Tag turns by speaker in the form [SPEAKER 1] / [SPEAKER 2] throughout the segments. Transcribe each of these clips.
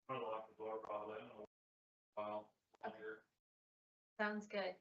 [SPEAKER 1] I'm gonna lock the door probably in a while. Longer.
[SPEAKER 2] Sounds good.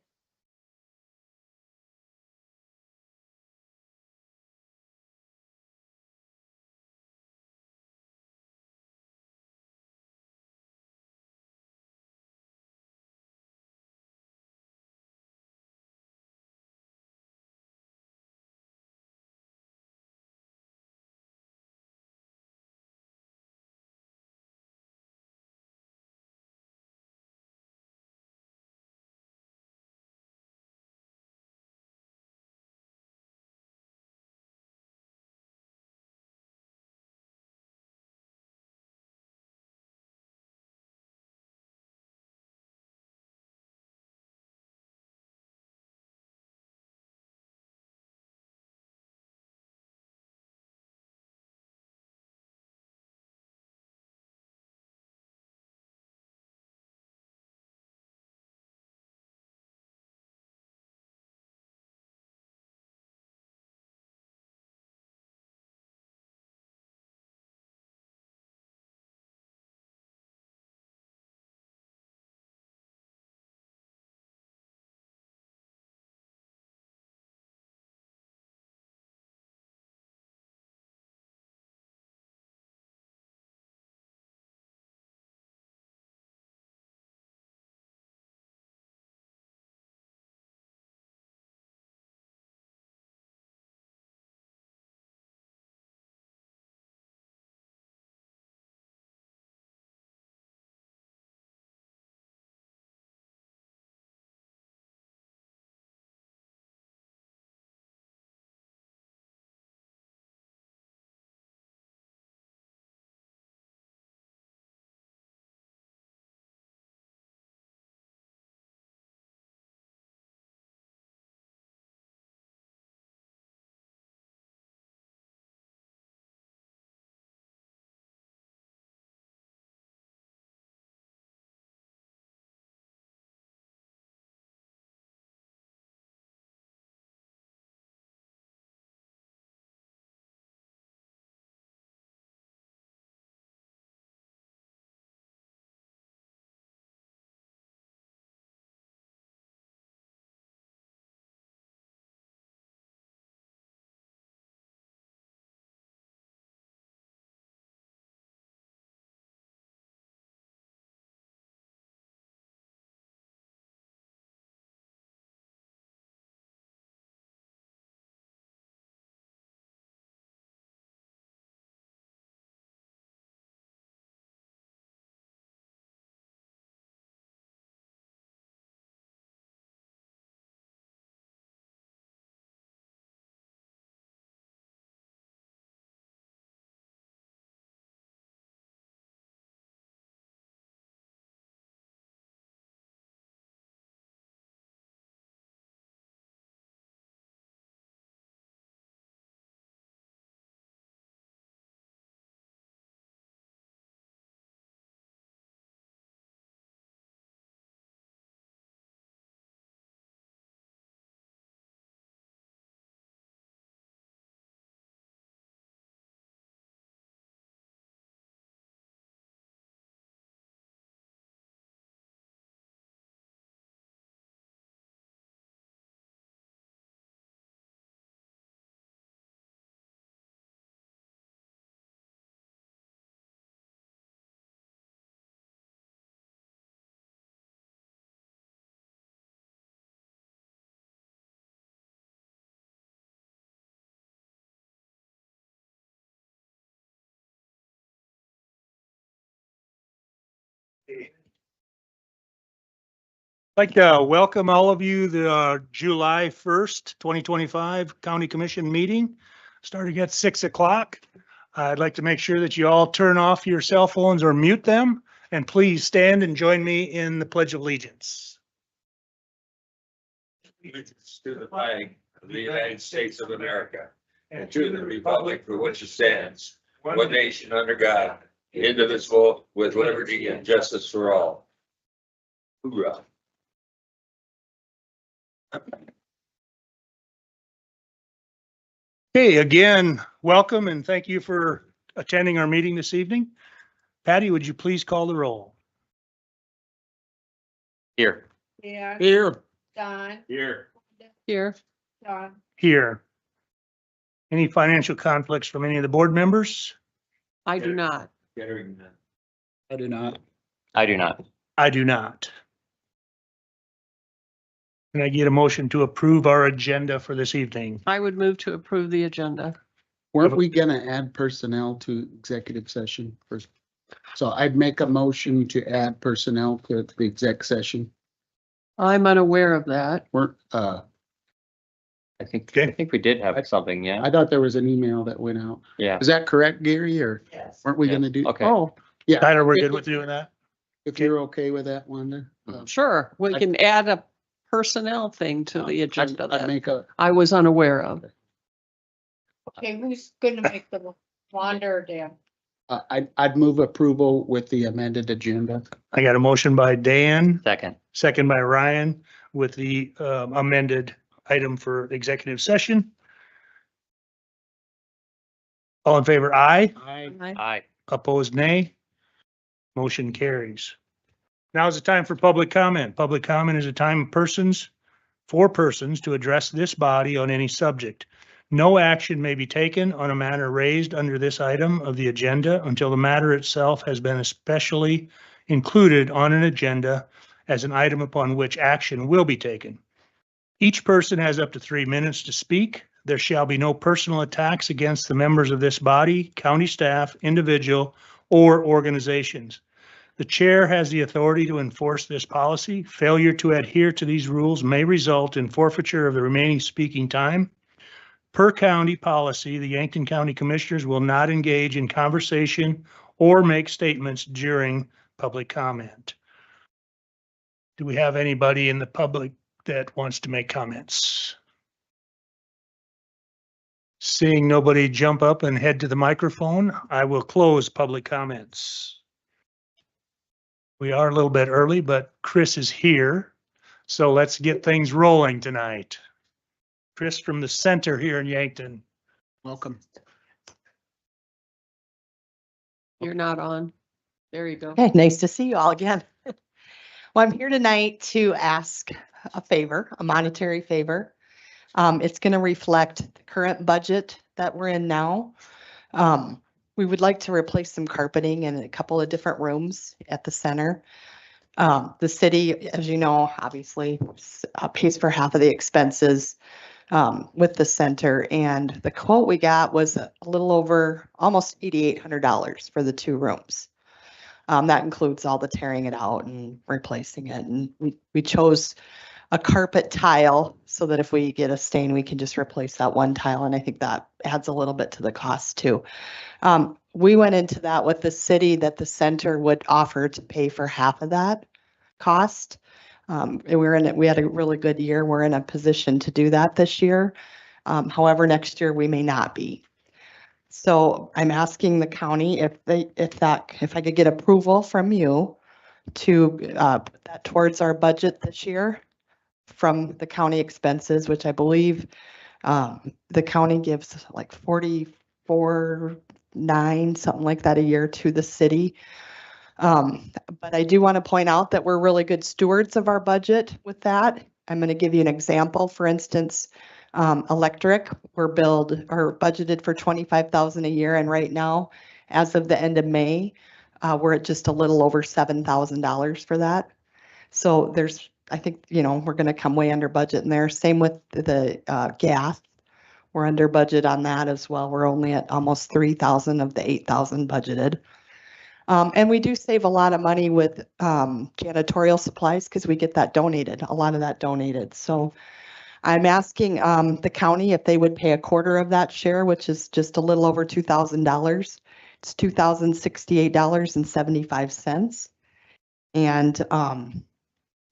[SPEAKER 3] I'd like to welcome all of you to July 1st, 2025 County Commission meeting, starting at 6 o'clock. I'd like to make sure that you all turn off your cell phones or mute them, and please stand and join me in the Pledge of Allegiance.
[SPEAKER 4] Allegiance to the flag of the United States of America and to the republic for which it stands, one nation under God, indivisible, with liberty and justice for all. Hoorah.
[SPEAKER 3] Okay, again, welcome and thank you for attending our meeting this evening. Patty, would you please call the roll?
[SPEAKER 5] Here.
[SPEAKER 2] Yeah.
[SPEAKER 3] Here.
[SPEAKER 2] Don,
[SPEAKER 1] Here.
[SPEAKER 2] Here. Don.
[SPEAKER 3] Here. Any financial conflicts from any of the board members?
[SPEAKER 6] I do not.
[SPEAKER 4] Hearing none.
[SPEAKER 7] I do not.
[SPEAKER 5] I do not.
[SPEAKER 3] I do not. Can I get a motion to approve our agenda for this evening?
[SPEAKER 6] I would move to approve the agenda.
[SPEAKER 7] Weren't we gonna add personnel to executive session first? So I'd make a motion to add personnel to the exec session.
[SPEAKER 6] I'm unaware of that.
[SPEAKER 7] Weren't,
[SPEAKER 5] I think
[SPEAKER 3] Okay.
[SPEAKER 5] we did have something, yeah.
[SPEAKER 7] I thought there was an email that went out.
[SPEAKER 5] Yeah.
[SPEAKER 7] Is that correct, Gary, or
[SPEAKER 2] Yes.
[SPEAKER 7] weren't we
[SPEAKER 5] Yeah.
[SPEAKER 7] gonna do?
[SPEAKER 5] Okay.
[SPEAKER 6] Oh,
[SPEAKER 7] Yeah.
[SPEAKER 3] Tyler, we're good with doing that?
[SPEAKER 7] If you're okay with that one, then.
[SPEAKER 6] sure. We can add a personnel thing to the agenda
[SPEAKER 7] I'd
[SPEAKER 6] that
[SPEAKER 7] make a,
[SPEAKER 6] I was unaware of.
[SPEAKER 2] Okay, who's gonna make the wander Dan?
[SPEAKER 7] I'd move approval with the amended agenda.
[SPEAKER 3] I got a motion by Dan,
[SPEAKER 5] Second.
[SPEAKER 3] second by Ryan with the amended item for executive session. All in favor, aye.
[SPEAKER 5] Aye.
[SPEAKER 3] Opposed, nay. Motion carries. Now is the time for public comment. Public comment is a time for persons to address this body on any subject. No action may be taken on a matter raised under this item of the agenda until the matter itself has been especially included on an agenda as an item upon which action will be taken. Each person has up to 3 minutes to speak. There shall be no personal attacks against the members of this body, county staff, individual, or organizations. The chair has the authority to enforce this policy. Failure to adhere to these rules may result in forfeiture of the remaining speaking time. Per county policy, the Yankton County Commissioners will not engage in conversation or make statements during public comment. Do we have anybody in the public that wants to make comments? Seeing nobody jump up and head to the microphone, I will close public comments. We are a little bit early, but Chris is here, so let's get things rolling tonight. Chris from the center here in Yankton.
[SPEAKER 7] Welcome.
[SPEAKER 6] You're not on. There you go.
[SPEAKER 8] Okay, nice to see you all again. Well, I'm here tonight to ask a favor, a monetary favor. It's going to reflect the current budget that we're in now. We would like to replace some carpeting in a couple of different rooms at the center. The city, as you know, obviously pays for half of the expenses with the center, and the quote we got was a little over almost $8,800 for the 2 rooms. That includes all the tearing it out and replacing it. And we chose a carpet tile so that if we get a stain, we can just replace that one tile. And I think that adds a little bit to the cost too. We went into that with the city that the center would offer to pay for half of that cost. And we had a really good year. We're in a position to do that this year. However, next year we may not be. So I'm asking the county if I could get approval from you to put that towards our budget this year from the county expenses, which I believe the county gives like 44.9, something like that a year to the city. But I do want to point out that we're really good stewards of our budget with that. I'm going to give you an example. For instance, electric, we're budgeted for $25,000 a year. And right now, as of the end of May, we're at just a little over $7,000 for that. So I think, we're going to come way under budget in there. Same with the gas. We're under budget on that as well. We're only at almost 3,000 of the 8,000 budgeted. And we do save a lot of money with janitorial supplies because we get that donated, a lot of that donated. So I'm asking the county if they would pay a quarter of that share, which is just a little over $2,000. It's $2,068.75. And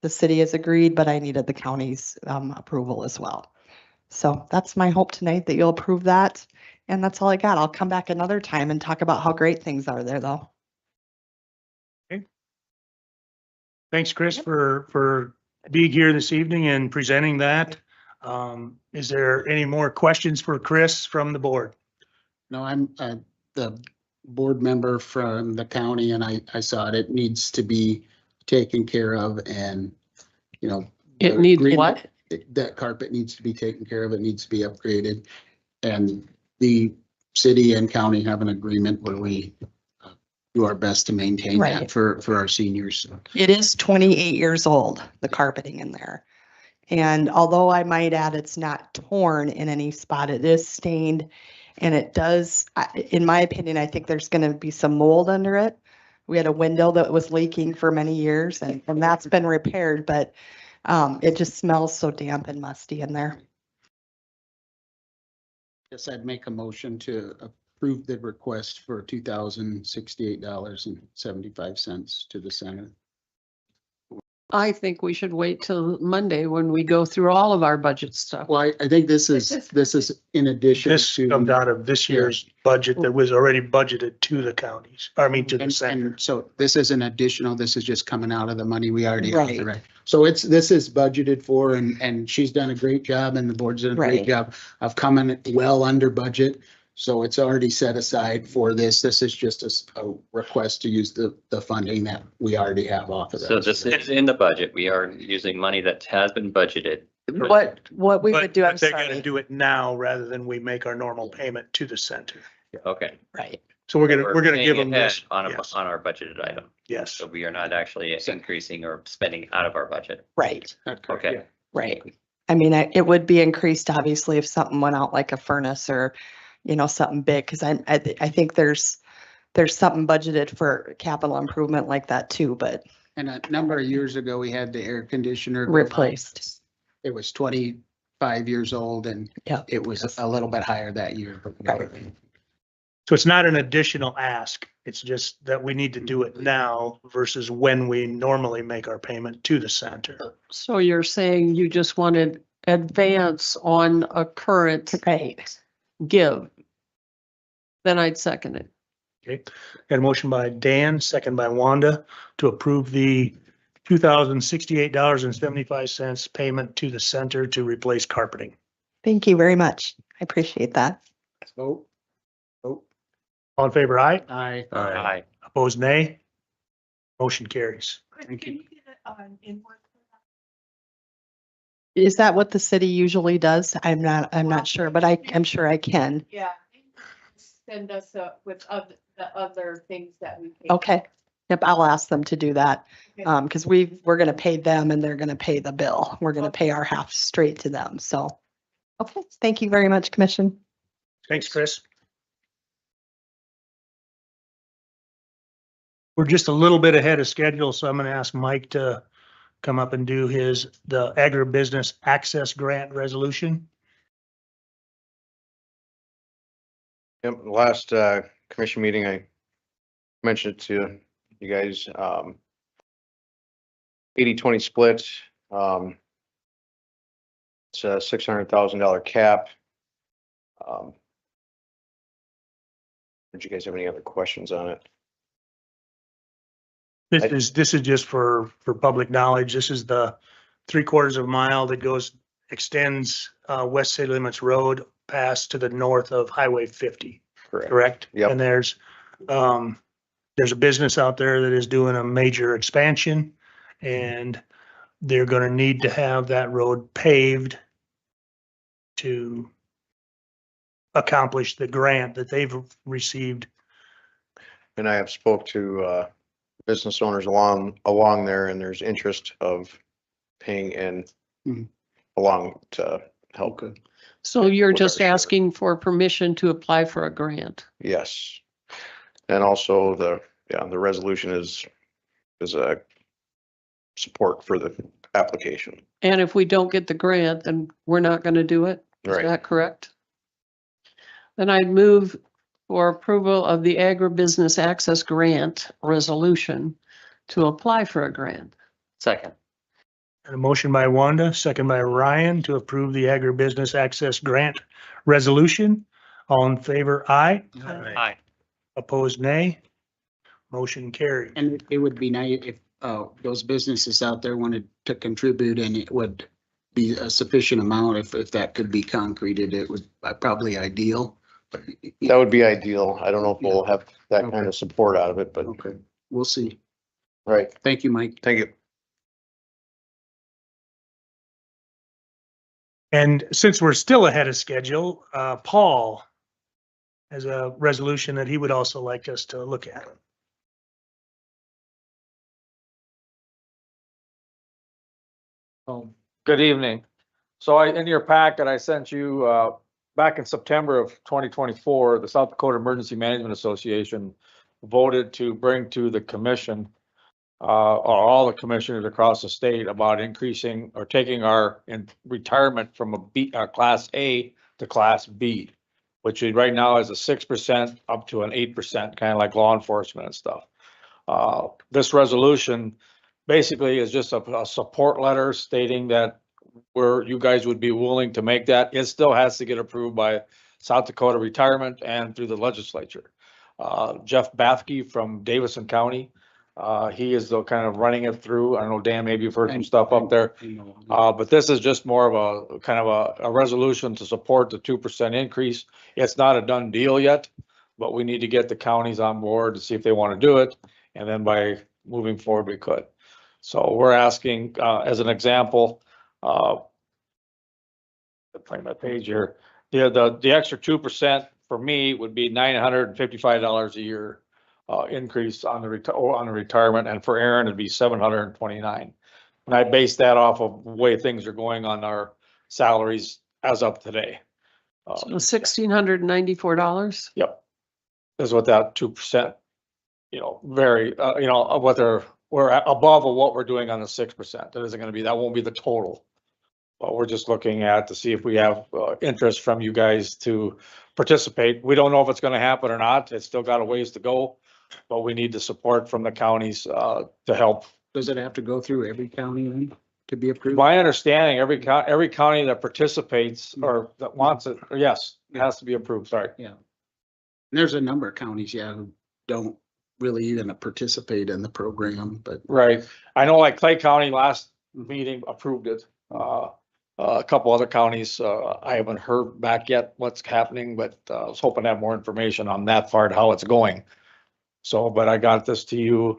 [SPEAKER 8] the city has agreed, but I needed the county's approval as well. So that's my hope tonight, that you'll approve that. And that's all I got. I'll come back another time and talk about how great things are there, though.
[SPEAKER 3] Thanks, Chris, for being here this evening and presenting that. Is there any more questions for Chris from the board?
[SPEAKER 7] No, the board member from the county and I saw it needs to be taken care of and, you know.
[SPEAKER 6] It
[SPEAKER 7] the
[SPEAKER 6] needs
[SPEAKER 7] green-
[SPEAKER 6] what?
[SPEAKER 7] That carpet needs to be taken care of. It needs to be upgraded. And the city and county have an agreement where we do our best to maintain that
[SPEAKER 8] Right.
[SPEAKER 7] for our seniors.
[SPEAKER 8] It is 28 years old, the carpeting in there. And although I might add, it's not torn in any spot, it is stained. And it does, in my opinion, I think there's going to be some mold under it. We had a window that was leaking for many years and that's been repaired, but it just smells so damp and musty in there.
[SPEAKER 7] Guess I'd make a motion to approve the request for $2,068.75 to the center.
[SPEAKER 6] I think we should wait till Monday when we go through all of our budget stuff.
[SPEAKER 7] Well, I think this is in addition
[SPEAKER 3] This
[SPEAKER 7] to.
[SPEAKER 3] comes out of this year's budget that was already budgeted to the counties, I mean, to the center.
[SPEAKER 7] And so this is an additional, this is just coming out of the money we already have.
[SPEAKER 8] Right.
[SPEAKER 7] Right. So this is budgeted for and she's done a great job and the board's done a great
[SPEAKER 8] Right.
[SPEAKER 7] job of coming well under budget. So it's already set aside for this. This is just a request to use the funding that we already have off of that.
[SPEAKER 5] So this is in the budget. We are using money that has been budgeted.
[SPEAKER 8] What we would do, I'm
[SPEAKER 3] But they're gonna
[SPEAKER 8] sorry.
[SPEAKER 3] do it now rather than we make our normal payment to the center.
[SPEAKER 5] Okay.
[SPEAKER 8] Right.
[SPEAKER 3] So we're gonna
[SPEAKER 5] paying
[SPEAKER 3] give them
[SPEAKER 5] ahead
[SPEAKER 3] this.
[SPEAKER 5] On
[SPEAKER 3] Yes.
[SPEAKER 5] our budgeted item.
[SPEAKER 3] Yes.
[SPEAKER 5] So we are not actually increasing or spending out of our budget.
[SPEAKER 8] Right.
[SPEAKER 5] Okay.
[SPEAKER 8] Right. I mean, it would be increased obviously if something went out like a furnace or, something big, because I think there's something budgeted for capital improvement like that too, but
[SPEAKER 7] And a number of years ago, we had the air conditioner.
[SPEAKER 8] replaced.
[SPEAKER 7] It was 25 years old and
[SPEAKER 8] Yeah.
[SPEAKER 7] it was a little bit higher that year.
[SPEAKER 3] So it's not an additional ask. It's just that we need to do it now versus when we normally make our payment to the center.
[SPEAKER 6] So you're saying you just wanted advance on a current
[SPEAKER 8] Right.
[SPEAKER 6] give? Then I'd second it.
[SPEAKER 3] Okay, got a motion by Dan, second by Wanda to approve the $2,068.75 payment to the center to replace carpeting.
[SPEAKER 8] Thank you very much. I appreciate that.
[SPEAKER 7] Vote. Vote.
[SPEAKER 3] All in favor, aye.
[SPEAKER 7] Aye.
[SPEAKER 5] Aye.
[SPEAKER 3] Opposed, nay. Motion carries.
[SPEAKER 7] Thank you.
[SPEAKER 8] Is that what the city usually does? I'm not sure, but I'm sure I can.
[SPEAKER 2] Yeah. Send us with the other things that we. pay.
[SPEAKER 8] Okay. Yep, I'll ask them to do that.
[SPEAKER 2] Okay.
[SPEAKER 8] Because we're gonna pay them and they're gonna pay the bill. We're gonna pay our half straight to them, so. Okay, thank you very much, Commission.
[SPEAKER 3] Thanks, Chris. We're just a little bit ahead of schedule, so I'm gonna ask Mike to come up and do the agribusiness access grant resolution.
[SPEAKER 9] Yep, last commission meeting, I mentioned it to you guys, 80-20 split. It's a $600,000 cap. Did you guys have any other questions on it?
[SPEAKER 3] This is just for public knowledge. This is the 3/4 of a mile that extends West City Limits Road past to the north of Highway 50, correct?
[SPEAKER 9] Yep.
[SPEAKER 3] And there's a business out there that is doing a major expansion and they're gonna need to have that road paved to accomplish the grant that they've received.
[SPEAKER 9] And I have spoke to business owners along there, and there's interest of paying in
[SPEAKER 7] Mhm.
[SPEAKER 9] along to help.
[SPEAKER 7] Okay.
[SPEAKER 6] So you're
[SPEAKER 9] Whatever,
[SPEAKER 6] just
[SPEAKER 9] sure.
[SPEAKER 6] asking for permission to apply for a grant?
[SPEAKER 9] Yes. And also the resolution is a support for the application.
[SPEAKER 6] And if we don't get the grant, then we're not gonna do it? Is
[SPEAKER 9] Right.
[SPEAKER 6] that correct? Then I'd move for approval of the agribusiness access grant resolution to apply for a grant.
[SPEAKER 5] Second.
[SPEAKER 3] And a motion by Wanda, second by Ryan to approve the agribusiness access grant resolution. All in favor, aye.
[SPEAKER 5] Aye.
[SPEAKER 3] Opposed, nay. Motion carried.
[SPEAKER 7] And it would be nice if those businesses out there wanted to contribute and it would be a sufficient amount. If that could be concreted, it would probably ideal.
[SPEAKER 9] That would be ideal. I don't know if we'll have that kind
[SPEAKER 7] Okay.
[SPEAKER 9] of support out of it, but,
[SPEAKER 7] Okay, we'll see.
[SPEAKER 9] right.
[SPEAKER 7] Thank you, Mike.
[SPEAKER 9] Thank you.
[SPEAKER 3] And since we're still ahead of schedule, Paul has a resolution that he would also like us to look at.
[SPEAKER 1] Good evening. So in your packet, I sent you, back in September of 2024, the South Dakota Emergency Management Association voted to bring to the commission, or all the commissioners across the state about increasing or taking our retirement from a B, class A to class B, which is right now is a 6% up to an 8%, kind of like law enforcement and stuff. This resolution basically is just a support letter stating that where you guys would be willing to make that. It still has to get approved by South Dakota Retirement and through the legislature. Jeff Bathke from Davison County, he is the kind of running it through. I don't know, Dan, maybe you've heard some stuff up there. But this is just more of a kind of a resolution to support the 2% increase. It's not a done deal yet, but we need to get the counties on board to see if they want to do it. And then by moving forward, we could. So we're asking, as an example, find my page here. The extra 2% for me would be $955 a year increase on the retirement, and for Aaron it'd be $729. And I base that off of the way things are going on our salaries as of today.
[SPEAKER 6] So $1,694.
[SPEAKER 1] Yep, is what that 2%. Very what we're above of what we're doing on the 6%. That isn't going to be, that won't be the total. But we're just looking at to see if we have interest from you guys to participate. We don't know if it's going to happen or not. It's still got a ways to go, but we need the support from the counties to help.
[SPEAKER 7] Does it have to go through every county then to be approved?
[SPEAKER 1] My understanding, every county that participates or that wants it, yes, it has to be approved. Sorry.
[SPEAKER 7] Yeah. There's a number of counties, who don't really even participate in the program, but.
[SPEAKER 1] Right. I know like Clay County last meeting approved it. A couple other counties, I haven't heard back yet what's happening, but I was hoping to have more information on that part, how it's going. So, but I got this to you.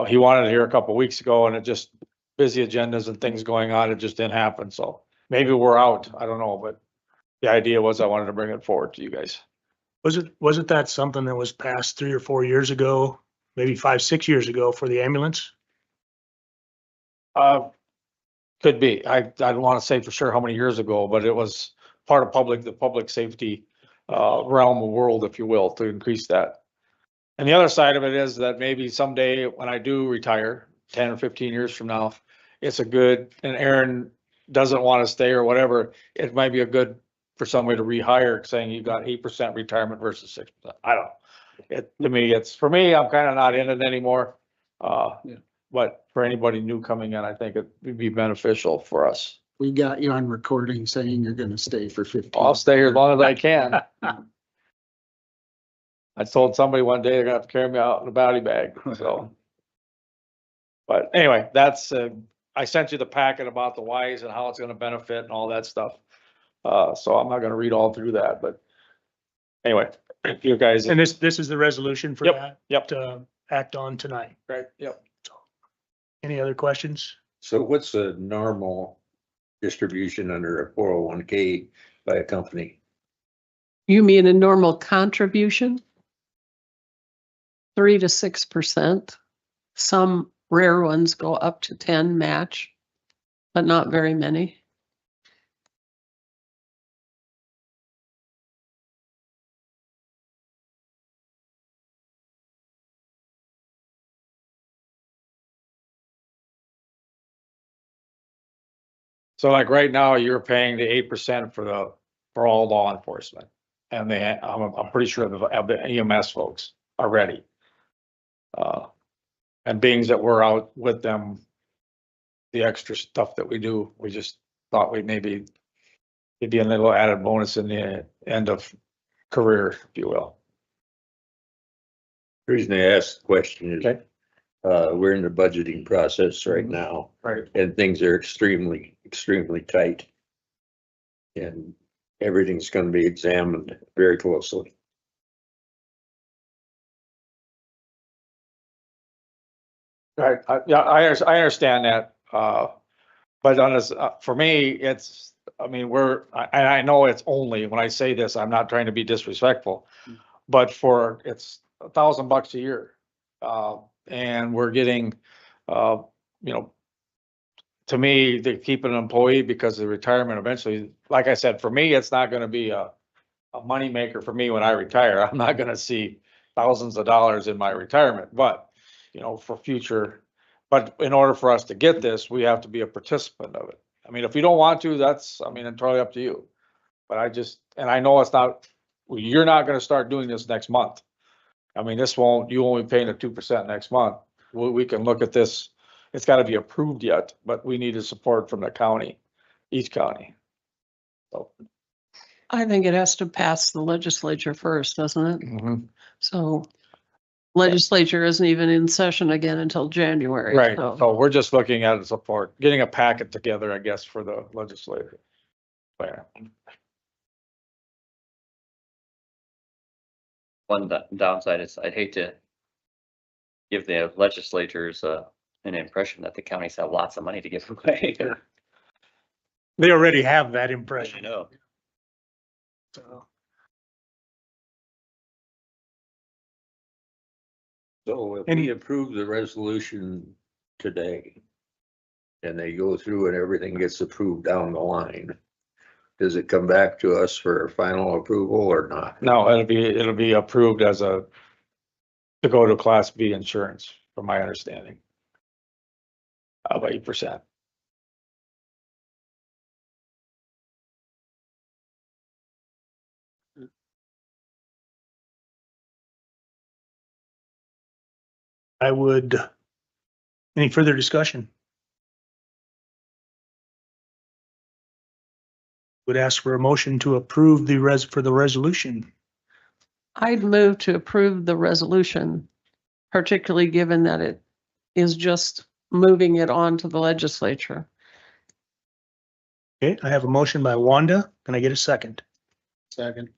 [SPEAKER 1] He wanted it here a couple weeks ago and it just busy agendas and things going on. It just didn't happen. So maybe we're out. I don't know, but the idea was I wanted to bring it forward to you guys.
[SPEAKER 3] Wasn't that something that was passed 3 or 4 years ago, maybe 5, 6 years ago for the ambulance?
[SPEAKER 1] Could be. I don't want to say for sure how many years ago, but it was part of the public safety realm of world, if you will, to increase that. And the other side of it is that maybe someday when I do retire, 10 or 15 years from now, it's a good, and Aaron doesn't want to stay or whatever, it might be a good for somebody to rehire, saying you got 8% retirement versus 6%. I don't know. To me, for me, I'm kind of not in it anymore. But for anybody new coming in, I think it would be beneficial for us.
[SPEAKER 7] We got you on recording saying you're gonna stay for 15.
[SPEAKER 1] I'll stay here as long as I can. I told somebody one day they're gonna have to carry me out in a body bag, so. But anyway, that's, I sent you the packet about the whys and how it's gonna benefit and all that stuff. So I'm not gonna read all through that, but anyway, if you guys.
[SPEAKER 3] And this is the resolution for that?
[SPEAKER 1] Yep.
[SPEAKER 3] To act on tonight.
[SPEAKER 1] Right, yep.
[SPEAKER 3] Any other questions?
[SPEAKER 4] So what's the normal distribution under a 401k by a company?
[SPEAKER 6] You mean a normal contribution? 3 to 6%. Some rare ones go up to 10 match, but not very many.
[SPEAKER 1] So like right now, you're paying the 8% for all law enforcement. And I'm pretty sure the EMS folks are ready. And being that we're out with them, the extra stuff that we do, we just thought we'd maybe it'd be a little added bonus in the end of career, if you will.
[SPEAKER 4] The reason I asked the question is,
[SPEAKER 1] Okay.
[SPEAKER 4] We're in the budgeting process right now,
[SPEAKER 1] Right.
[SPEAKER 4] and things are extremely tight. And everything's gonna be examined very closely.
[SPEAKER 1] Right, yeah, I understand that, but on this, for me, it's, I mean, and I know it's only, when I say this, I'm not trying to be disrespectful, but it's $1,000 a year. And we're getting, you know, to me, they keep an employee because of retirement eventually. Like I said, for me, it's not gonna be a moneymaker for me when I retire. I'm not gonna see thousands of dollars in my retirement, but, for future. But in order for us to get this, we have to be a participant of it. I mean, if you don't want to, that's, I mean, entirely up to you. But and I know it's not, you're not gonna start doing this next month. I mean, you won't be paying the 2% next month. We can look at this. It's gotta be approved yet, but we need the support from the county, each county. So.
[SPEAKER 6] I think it has to pass the legislature first, doesn't it?
[SPEAKER 1] Mhm.
[SPEAKER 6] So legislature isn't even in session again until January.
[SPEAKER 1] Right,
[SPEAKER 6] so-
[SPEAKER 1] so we're just looking at support, getting a packet together, I guess, for the legislature. Yeah.
[SPEAKER 5] One downside is I'd hate to give the legislators an impression that the counties have lots of money to give away.
[SPEAKER 3] They already have that
[SPEAKER 5] I
[SPEAKER 3] impression.
[SPEAKER 5] know.
[SPEAKER 3] So,
[SPEAKER 4] So if
[SPEAKER 3] Any-
[SPEAKER 4] we approve the resolution today and they go through and everything gets approved down the line, does it come back to us for final approval or not?
[SPEAKER 1] No, it'll be approved to go to Class B insurance, from my understanding. Of 8%.
[SPEAKER 3] I would, any further discussion? Would ask for a motion to approve for the resolution.
[SPEAKER 6] I'd move to approve the resolution, particularly given that it is just moving it on to the legislature.
[SPEAKER 3] Okay, I have a motion by Wanda. Can I get a second?
[SPEAKER 7] Second.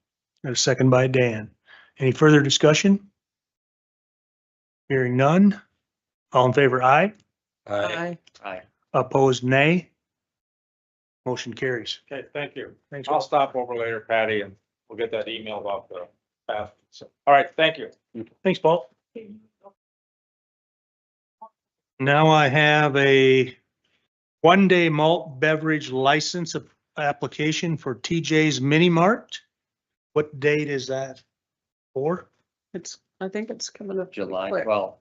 [SPEAKER 3] And a second by Dan. Any further discussion? Hearing none. All in favor, aye.
[SPEAKER 6] Aye.
[SPEAKER 5] Aye.
[SPEAKER 3] Opposed, nay. Motion carries.
[SPEAKER 1] Okay, thank you.
[SPEAKER 3] Thanks.
[SPEAKER 1] I'll stop over later, Patty, and we'll get that email about the path. So, all right, thank you.
[SPEAKER 3] Thanks, Paul. Now I have a one-day malt beverage license application for TJ's Mini Mart. What date is that for?
[SPEAKER 6] I think it's coming up.
[SPEAKER 5] July
[SPEAKER 6] quick.
[SPEAKER 5] 12th.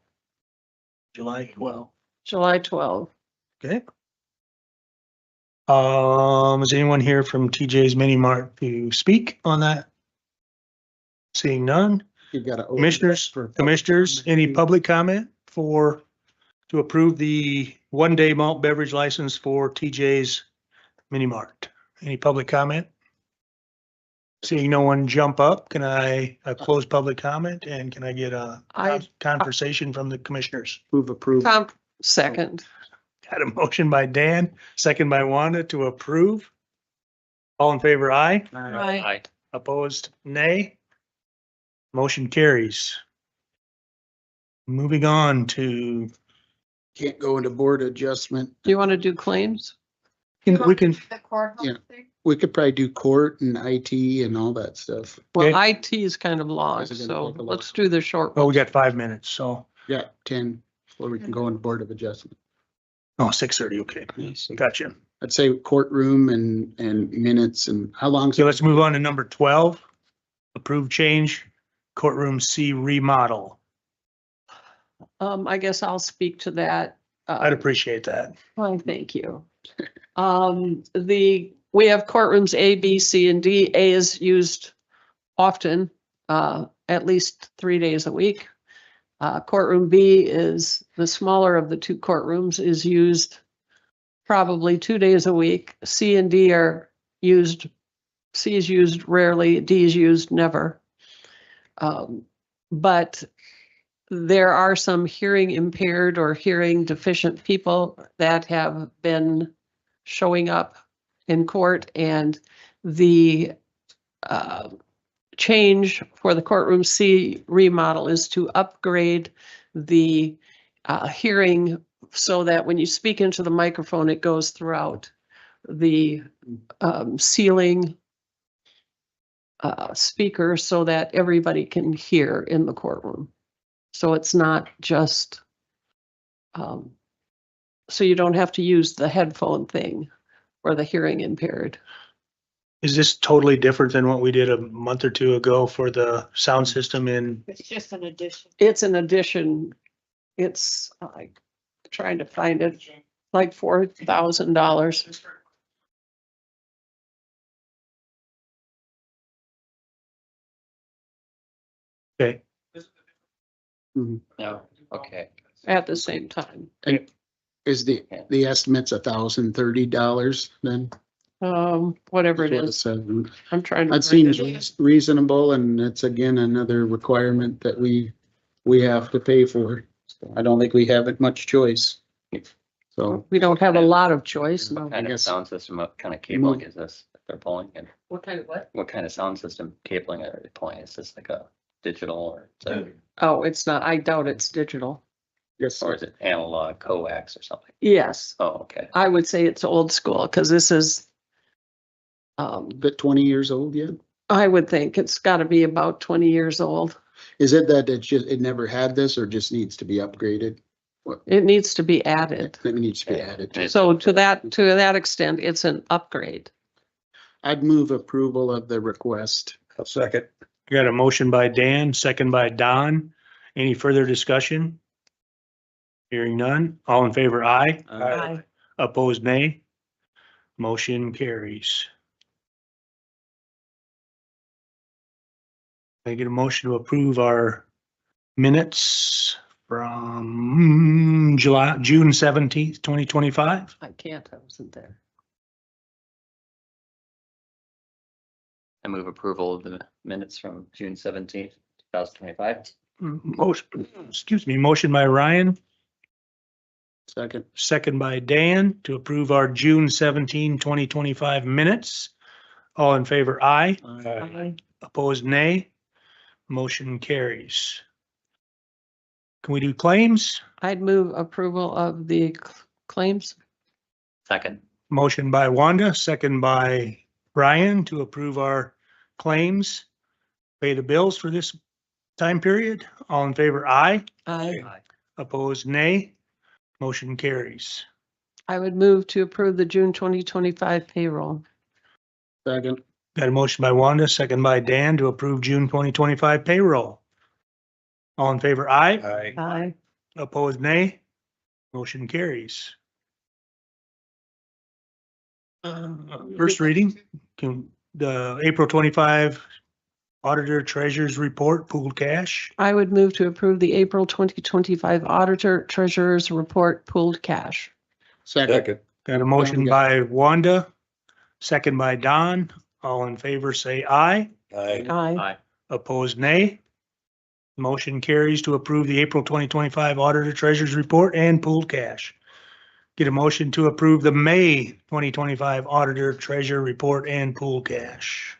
[SPEAKER 3] July 12.
[SPEAKER 6] July 12.
[SPEAKER 3] Okay. Is anyone here from TJ's Mini Mart to speak on that? Seeing none.
[SPEAKER 7] You've got to.
[SPEAKER 3] Commissioners, any public comment to approve the one-day malt beverage license for TJ's Mini Mart? Any public comment? Seeing no one jump up, can I close public comment and can I get a conversation from the commissioners?
[SPEAKER 7] Move approved.
[SPEAKER 6] Second.
[SPEAKER 3] Got a motion by Dan, second by Wanda to approve. All in favor, aye.
[SPEAKER 6] Aye.
[SPEAKER 5] Aye.
[SPEAKER 3] Opposed, nay. Motion carries. Moving on to,
[SPEAKER 7] Can't go into board adjustment.
[SPEAKER 6] Do you want to do claims?
[SPEAKER 3] we can,
[SPEAKER 2] The courthouse
[SPEAKER 7] Yeah.
[SPEAKER 2] thing?
[SPEAKER 7] We could probably do court and IT and all that stuff.
[SPEAKER 6] Well,
[SPEAKER 3] Okay.
[SPEAKER 6] IT is kind of long,
[SPEAKER 7] Is it gonna
[SPEAKER 6] so
[SPEAKER 7] take a lot?
[SPEAKER 6] let's do the short
[SPEAKER 3] oh,
[SPEAKER 6] one.
[SPEAKER 3] we got 5 minutes, so,
[SPEAKER 7] Yeah, 10, before we can go into board of adjustment.
[SPEAKER 3] oh, 6:30, okay. Gotcha.
[SPEAKER 7] I'd say courtroom and minutes and how long?
[SPEAKER 3] So let's move on to number 12. Approved change courtroom C remodel.
[SPEAKER 6] I guess I'll speak to that.
[SPEAKER 3] I'd appreciate that.
[SPEAKER 6] Why, thank you. We have courtrooms A, B, C, and D. A is used often, at least 3 days a week. Courtroom B is the smaller of the two courtrooms, is used probably 2 days a week. C and D are used, C is used rarely, D is used never. But there are some hearing impaired or hearing deficient people that have been showing up in court, and the change for the courtroom C remodel is to upgrade the hearing so that when you speak into the microphone, it goes throughout the ceiling speaker so that everybody can hear in the courtroom. So it's not just, so you don't have to use the headphone thing for the hearing impaired.
[SPEAKER 3] Is this totally different than what we did a month or two ago for the sound system in?
[SPEAKER 2] It's just an addition.
[SPEAKER 6] It's an addition. It's like trying to find it, like $4,000.
[SPEAKER 3] Okay,
[SPEAKER 5] No, okay.
[SPEAKER 6] At the same time.
[SPEAKER 7] And is the estimate's $1,030 then?
[SPEAKER 6] Whatever it
[SPEAKER 7] That's what
[SPEAKER 6] is,
[SPEAKER 7] said.
[SPEAKER 6] I'm trying to.
[SPEAKER 7] That
[SPEAKER 6] find
[SPEAKER 7] seems
[SPEAKER 6] it.
[SPEAKER 7] reasonable, and it's again another requirement that we have to pay for. So I don't think we have much choice. So
[SPEAKER 6] We don't have a lot of choice. No.
[SPEAKER 5] What kind of
[SPEAKER 7] guess-
[SPEAKER 5] sound system, what kind of cabling is this that they're pulling? And
[SPEAKER 6] What kind of what?
[SPEAKER 5] what kind of sound system cabling are they pulling? Is this like a digital or is it,
[SPEAKER 6] Oh, it's not, I doubt it's digital.
[SPEAKER 7] yes,
[SPEAKER 5] or is it analog coax or something?
[SPEAKER 6] Yes,
[SPEAKER 5] Oh, okay.
[SPEAKER 6] I would say it's old school because this is,
[SPEAKER 7] but 20 years old yet?
[SPEAKER 6] I would think it's got to be about 20 years old.
[SPEAKER 7] Is it that it never had this or just needs to be upgraded?
[SPEAKER 6] It needs to be added.
[SPEAKER 7] It needs to be added.
[SPEAKER 5] And
[SPEAKER 6] So to that extent, it's an upgrade.
[SPEAKER 7] I'd move approval of the request.
[SPEAKER 9] A second.
[SPEAKER 3] got a motion by Dan, second by Don. Any further discussion? Hearing none. All in favor, aye.
[SPEAKER 6] Aye.
[SPEAKER 3] Opposed, nay. Motion carries. Can I get a motion to approve our minutes from June 17th, 2025?
[SPEAKER 6] I can't, I wasn't there.
[SPEAKER 5] I move approval of the minutes from June 17th, 2025.
[SPEAKER 3] Motion, excuse me, motion by Ryan,
[SPEAKER 7] Second.
[SPEAKER 3] second by Dan to approve our June 17, 2025 minutes. All in favor, aye.
[SPEAKER 6] Aye.
[SPEAKER 3] Opposed, nay. Motion carries. Can we do claims?
[SPEAKER 6] I'd move approval of the claims.
[SPEAKER 5] Second.
[SPEAKER 3] Motion by Wanda, second by Brian to approve our claims. Pay the bills for this time period. All in favor, aye.
[SPEAKER 6] Aye.
[SPEAKER 3] Opposed, nay. Motion carries.
[SPEAKER 6] I would move to approve the June 2025 payroll.
[SPEAKER 7] Second.
[SPEAKER 3] Got a motion by Wanda, second by Dan to approve June 2025 payroll. All in favor, aye.
[SPEAKER 9] Aye.
[SPEAKER 6] Aye.
[SPEAKER 3] Opposed, nay. Motion carries. First reading, the April 25 Auditor Treasurer's Report, pooled cash.
[SPEAKER 6] I would move to approve the April 2025 Auditor Treasurer's Report pooled cash.
[SPEAKER 7] Second.
[SPEAKER 3] Got a motion by Wanda, second by Don. All in favor, say aye.
[SPEAKER 9] Aye.
[SPEAKER 6] Aye.
[SPEAKER 3] Opposed, nay. Motion carries to approve the April 2025 Auditor Treasurer's Report and pooled cash. Get a motion to approve the May 2025 Auditor Treasurer Report and pooled cash.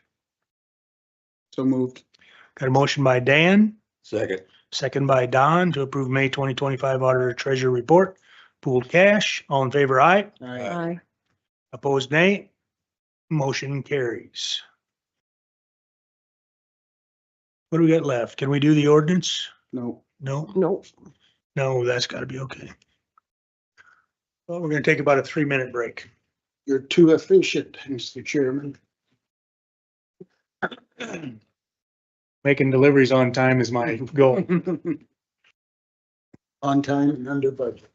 [SPEAKER 7] So moved.
[SPEAKER 3] Got a motion by Dan,
[SPEAKER 9] Second.
[SPEAKER 3] second by Don to approve May 2025 Auditor Treasurer Report, pooled cash. All in favor, aye.
[SPEAKER 6] Aye.
[SPEAKER 3] Opposed, nay. Motion carries. What do we got left? Can we do the ordinance?
[SPEAKER 7] No.
[SPEAKER 3] No,
[SPEAKER 6] Nope.
[SPEAKER 3] no, that's gotta be okay. Well, we're gonna take about a 3-minute break.
[SPEAKER 7] You're too efficient, Mr. Chairman.
[SPEAKER 3] Making deliveries on time is my goal.
[SPEAKER 7] On time and under budget.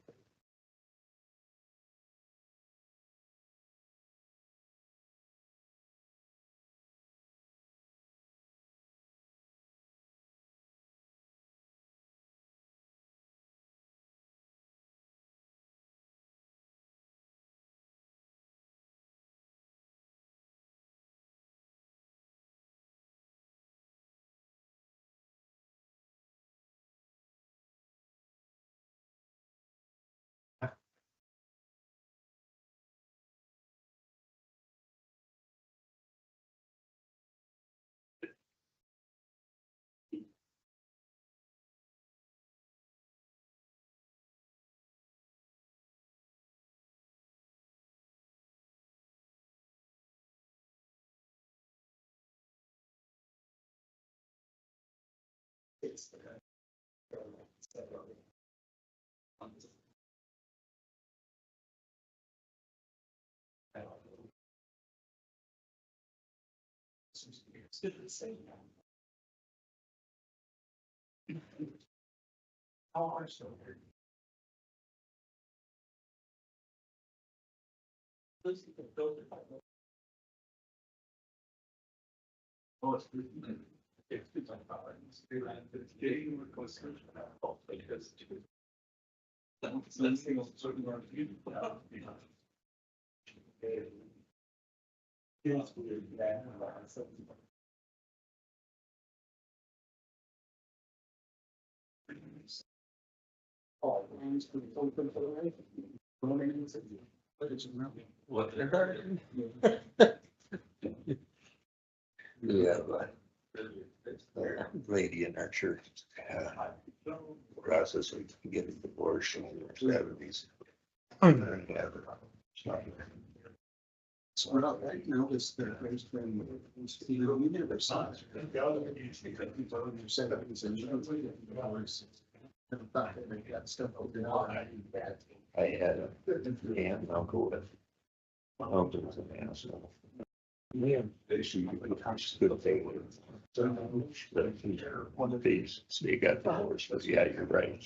[SPEAKER 4] Yeah, lady in our church, process of getting divorced in the 70s.
[SPEAKER 7] So what I noticed that there's been, you know, we never saw it.
[SPEAKER 4] I had a aunt and uncle with. My uncle was an asshole. She good thing. One of these, so you got divorced, but yeah, you're right.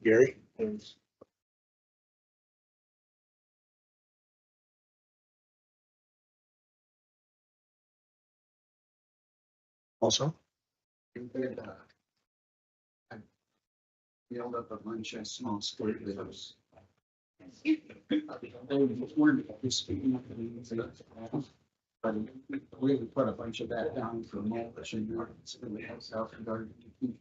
[SPEAKER 3] Gary?
[SPEAKER 7] Also. I Build up a bunch of small square videos. But we would put a bunch of that down for mulch and gardens, and we have south and garden to keep.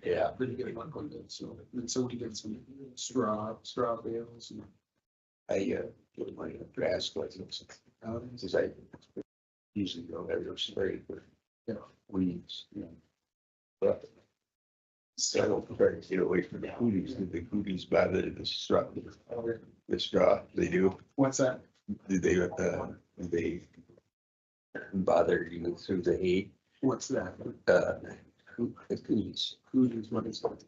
[SPEAKER 4] Yeah.
[SPEAKER 7] Pretty good luck on it, so, and so we did some straw bales and.
[SPEAKER 4] I put my grass clippings, since I usually go every spray for, weeds, But. So I don't try to get away from the cooties, the cooties bother the straw, they do.
[SPEAKER 7] What's that?
[SPEAKER 4] Do they bother you through the hay?
[SPEAKER 7] What's that?
[SPEAKER 4] The cooties.
[SPEAKER 7] Cooties, what is that?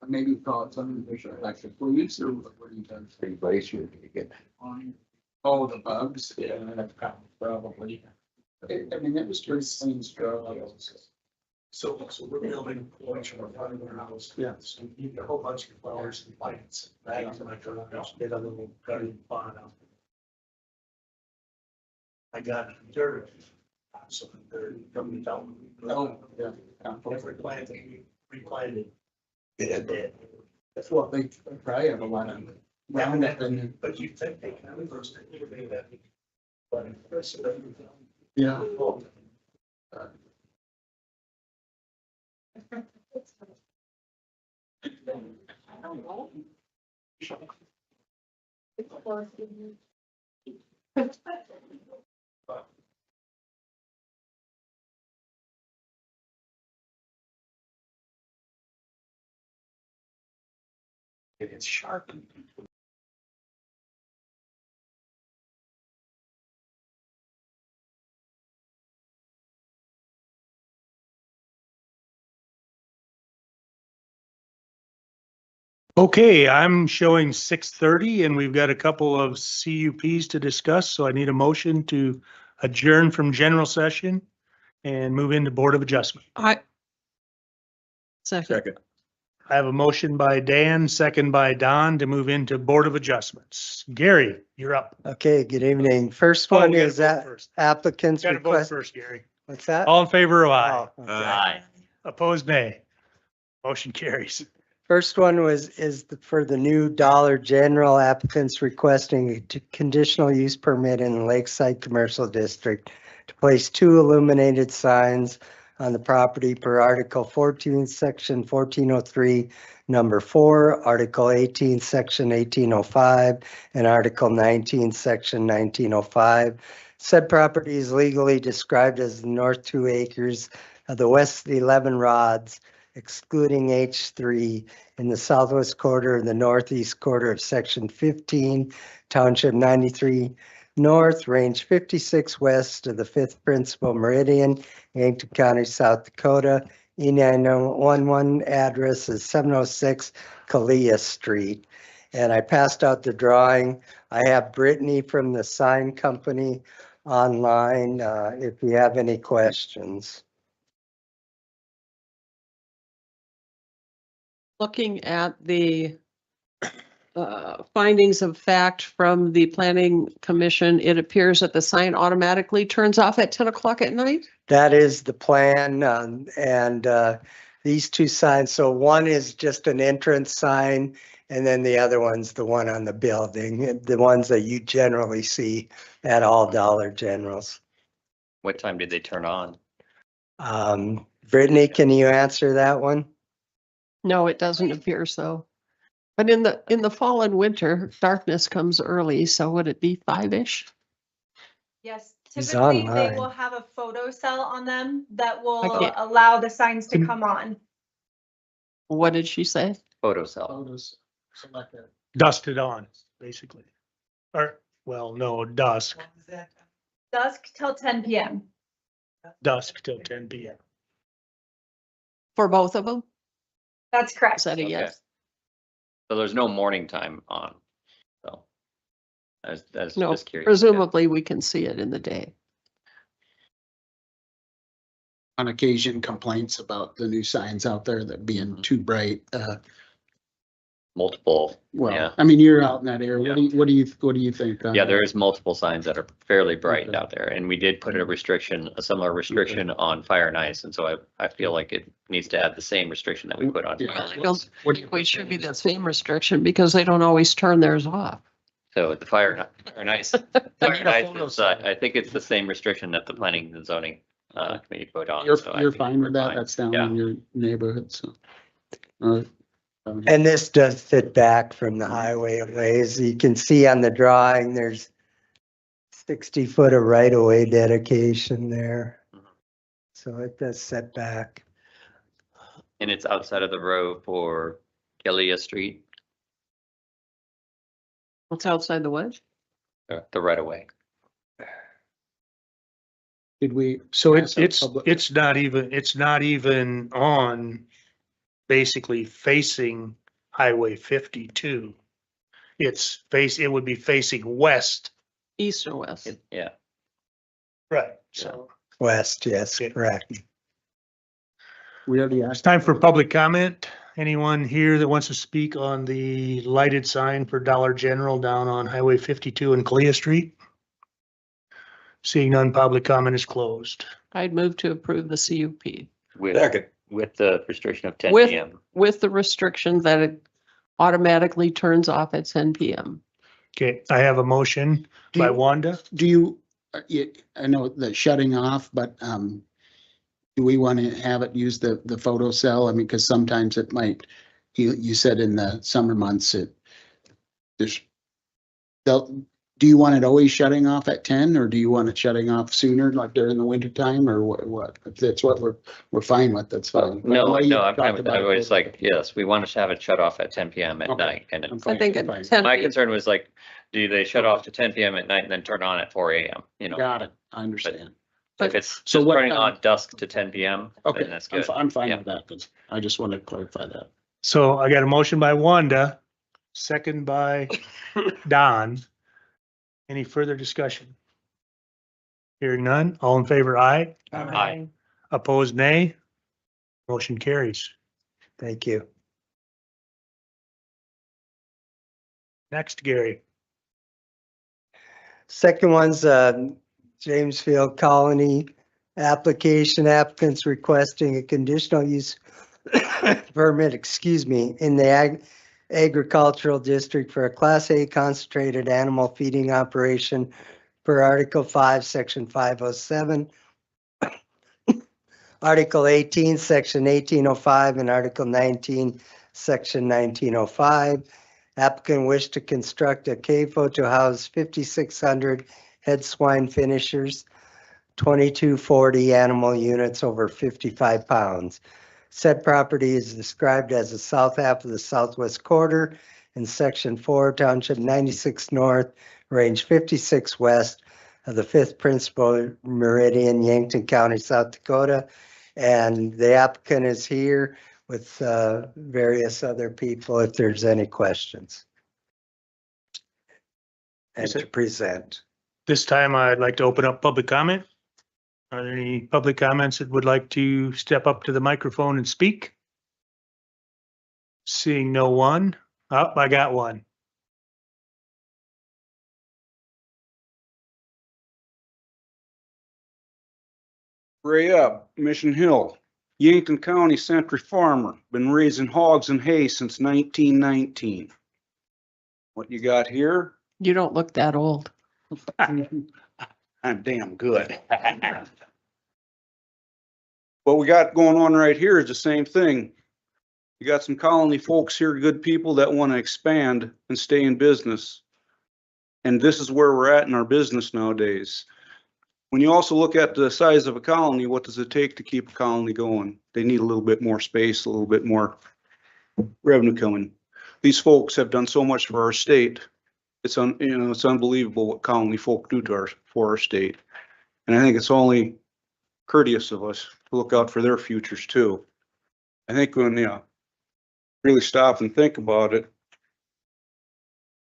[SPEAKER 7] Maybe call it something like the fleas or what do you think?
[SPEAKER 4] Everybody's here to get.
[SPEAKER 7] Oh, the bugs, yeah, probably. I mean, that was pretty clean straw.
[SPEAKER 10] So we're building a bunch of our front of our house.
[SPEAKER 7] Yeah.
[SPEAKER 10] So you need a whole bunch of flowers and plants. Bags in my garage, did a little garden barn out. I got dirt. So they're coming down.
[SPEAKER 7] Oh, yeah.
[SPEAKER 10] Every plant that we replanted.
[SPEAKER 4] Yeah.
[SPEAKER 10] Dead.
[SPEAKER 7] That's what they probably have a lot of roundup in.
[SPEAKER 10] But you think they can reverse it, that. But first,
[SPEAKER 7] Yeah.
[SPEAKER 10] it's sharp.
[SPEAKER 3] Okay, I'm showing 6:30 and we've got a couple of CUPs to discuss, so I need a motion to adjourn from general session and move into Board of Adjustment.
[SPEAKER 6] Second.
[SPEAKER 3] I have a motion by Dan, second by Don to move into Board of Adjustments. Gary, you're up.
[SPEAKER 11] Okay, good evening. First
[SPEAKER 3] Oh,
[SPEAKER 11] one
[SPEAKER 3] we gotta
[SPEAKER 11] is
[SPEAKER 3] vote
[SPEAKER 11] that
[SPEAKER 3] first.
[SPEAKER 11] applicants
[SPEAKER 3] Got to vote
[SPEAKER 11] request,
[SPEAKER 3] first, Gary.
[SPEAKER 11] what's that?
[SPEAKER 3] All in favor of aye.
[SPEAKER 11] Oh, okay.
[SPEAKER 5] Aye.
[SPEAKER 3] Opposed, nay. Motion carries.
[SPEAKER 11] First one for the new Dollar General applicants requesting a conditional use permit in the Lakeside Commercial District to place 2 illuminated signs on the property per Article 14, Section 1403, Number 4, Article 18, Section 1805, and Article 19, Section 1905. Said property is legally described as the north 2 acres of the west 11 rods excluding H3 in the southwest quarter and the northeast quarter of section 15, township 93 north, range 56 west of the 5th principal meridian, Yankton County, South Dakota. E911 address is 706 Kalia Street. And I passed out the drawing. I have Brittany from the sign company online, if you have any questions.
[SPEAKER 6] Looking at the findings of fact from the planning commission, it appears that the sign automatically turns off at 10 o'clock at night.
[SPEAKER 11] That is the plan, and these two signs, so one is just an entrance sign, and then the other one's the one on the building, the ones that you generally see at all Dollar Generals.
[SPEAKER 5] What time did they turn on?
[SPEAKER 11] Brittany, can you answer that one?
[SPEAKER 6] No, it doesn't appear so. But in the fall and winter, darkness comes early, so would it be 5-ish?
[SPEAKER 12] Yes,
[SPEAKER 11] He's
[SPEAKER 12] typically they
[SPEAKER 11] online.
[SPEAKER 12] will have a photo cell on them that will
[SPEAKER 6] can't-
[SPEAKER 12] allow the signs to come on.
[SPEAKER 6] What did she say?
[SPEAKER 5] Photo cell.
[SPEAKER 7] Photos, select it.
[SPEAKER 3] Dusted on, basically. Or, well, no, dusk
[SPEAKER 12] Dusk till 10 PM.
[SPEAKER 3] till 10 PM.
[SPEAKER 6] For both of them?
[SPEAKER 12] That's
[SPEAKER 6] Is
[SPEAKER 12] correct.
[SPEAKER 6] that a
[SPEAKER 5] Okay.
[SPEAKER 6] yes?
[SPEAKER 5] So there's no morning time on, so. I was
[SPEAKER 6] No,
[SPEAKER 5] just curious.
[SPEAKER 6] presumably we can see it in the day.
[SPEAKER 7] On occasion, complaints about the new signs out there that being too bright.
[SPEAKER 5] Multiple, yeah.
[SPEAKER 7] Well, I mean, you're out in that area. What do you think?
[SPEAKER 5] Yeah, there is multiple signs that are fairly bright out there, and we did put a restriction, a similar restriction on fire and ice, and so I feel like it needs to add the same restriction that we put on.
[SPEAKER 7] Yeah.
[SPEAKER 5] fire
[SPEAKER 6] I
[SPEAKER 5] and
[SPEAKER 6] don't
[SPEAKER 5] ice.
[SPEAKER 6] think we should be the same restriction because they don't always turn theirs off.
[SPEAKER 5] So the fire and ice, fire and ice
[SPEAKER 7] photo
[SPEAKER 5] is,
[SPEAKER 7] cell.
[SPEAKER 5] I think it's the same restriction that the planning and zoning committee put on.
[SPEAKER 7] You're,
[SPEAKER 5] so I
[SPEAKER 7] you're
[SPEAKER 5] think
[SPEAKER 7] fine
[SPEAKER 5] we're
[SPEAKER 7] with that?
[SPEAKER 5] fine.
[SPEAKER 7] That's down
[SPEAKER 5] Yeah.
[SPEAKER 7] in your neighborhood, so. All right.
[SPEAKER 11] And this does sit back from the highway a ways. You can see on the drawing, there's 60 foot of right of way dedication there. So it does set back.
[SPEAKER 5] And it's outside of the row for Kelia Street,
[SPEAKER 6] What's outside the wedge?
[SPEAKER 5] the right of way.
[SPEAKER 7] Did we?
[SPEAKER 3] So
[SPEAKER 7] pass out
[SPEAKER 3] it's
[SPEAKER 7] public-
[SPEAKER 3] not even on basically facing Highway 52. It would be facing west.
[SPEAKER 6] East or west?
[SPEAKER 5] Yeah,
[SPEAKER 3] Right. So
[SPEAKER 11] West, yes, correct.
[SPEAKER 7] We already
[SPEAKER 3] it's
[SPEAKER 7] asked.
[SPEAKER 3] time for public comment. Anyone here that wants to speak on the lighted sign for Dollar General down on Highway 52 and Kalia Street? Seeing none, public comment is closed.
[SPEAKER 6] I'd move to approve the CUP
[SPEAKER 5] with the restriction of 10
[SPEAKER 6] With-
[SPEAKER 5] PM.
[SPEAKER 6] with the restriction that it automatically turns off at 10 PM.
[SPEAKER 3] Okay, I have a motion
[SPEAKER 7] Do
[SPEAKER 3] by
[SPEAKER 7] you-
[SPEAKER 3] Wanda.
[SPEAKER 7] Do you, I know the shutting off, but, do we want to have it use the photo cell? I mean, because sometimes it might, you said in the summer months, there's, do you want it always shutting off at 10 or do you want it shutting off sooner, like during the winter time or what? If that's what we're fine with, that's fine.
[SPEAKER 5] No,
[SPEAKER 7] Well, you
[SPEAKER 5] no, I'm fine
[SPEAKER 7] talked
[SPEAKER 5] with
[SPEAKER 7] about
[SPEAKER 5] that.
[SPEAKER 7] it.
[SPEAKER 5] It's like, yes, we want to have it shut off at 10 PM at
[SPEAKER 7] Okay.
[SPEAKER 5] night. And
[SPEAKER 7] I'm
[SPEAKER 5] then
[SPEAKER 7] fine,
[SPEAKER 6] I think
[SPEAKER 7] I'm
[SPEAKER 6] at
[SPEAKER 7] fine.
[SPEAKER 6] 10.
[SPEAKER 5] my concern was like, do they shut off to 10 PM at night and then turn on at 4 AM? You know,
[SPEAKER 7] Got it, I understand.
[SPEAKER 5] if it's
[SPEAKER 7] So
[SPEAKER 5] just
[SPEAKER 7] what
[SPEAKER 5] turning
[SPEAKER 7] time-
[SPEAKER 5] on dusk to 10 PM,
[SPEAKER 7] Okay,
[SPEAKER 5] then that's
[SPEAKER 7] I'm,
[SPEAKER 5] good.
[SPEAKER 7] I'm fine
[SPEAKER 5] Yeah.
[SPEAKER 7] with that, but I just wanted to clarify that.
[SPEAKER 3] So I got a motion by Wanda, second by Don. Any further discussion? Hearing none, all in favor, aye.
[SPEAKER 5] Aye.
[SPEAKER 3] Opposed, nay. Motion carries.
[SPEAKER 11] Thank you.
[SPEAKER 3] Next, Gary.
[SPEAKER 11] Second one's Jamesfield Colony application, applicants requesting a conditional use permit, in the agricultural district for a Class A concentrated animal feeding operation per Article 5, Section 507. Article 18, Section 1805, and Article 19, Section 1905. Applicant wish to construct a CAFO to house 5,600 head swine finishers, 2240 animal units over 55 pounds. Said property is described as the south half of the southwest quarter in section 4, township 96 north, range 56 west of the 5th principal meridian, Yankton County, South Dakota. And the applicant is here with various other people if there's any questions. And to present.
[SPEAKER 3] This time I'd like to open up public comment. Are there any public comments that would like to step up to the microphone and speak? Seeing no one. Oh, I got one.
[SPEAKER 13] Ray up, Mission Hill, Yankton County Century Farmer, been raising hogs and hay since 1919. What you got here?
[SPEAKER 6] You don't look that old.
[SPEAKER 13] I'm damn good. What we got going on right here is the same thing. You got some colony folks here, good people that want to expand and stay in business. And this is where we're at in our business nowadays. When you also look at the size of a colony, what does it take to keep a colony going? They need a little bit more space, a little bit more revenue coming. These folks have done so much for our state. It's it's unbelievable what colony folk do for our state. And I think it's only courteous of us to look out for their futures too. I think when you really stop and think about it,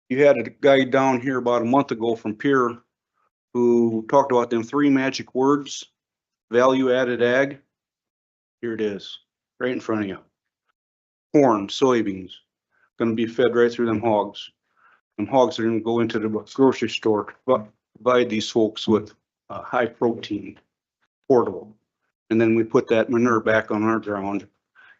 [SPEAKER 13] you had a guy down here about a month ago from Pierre who talked about them 3 magic words, value added ag. Here it is, right in front of you. Corn, soybeans, gonna be fed right through them hogs. Them hogs are gonna go into the grocery store, but provide these folks with high protein, portable. And then we put that manure back on our ground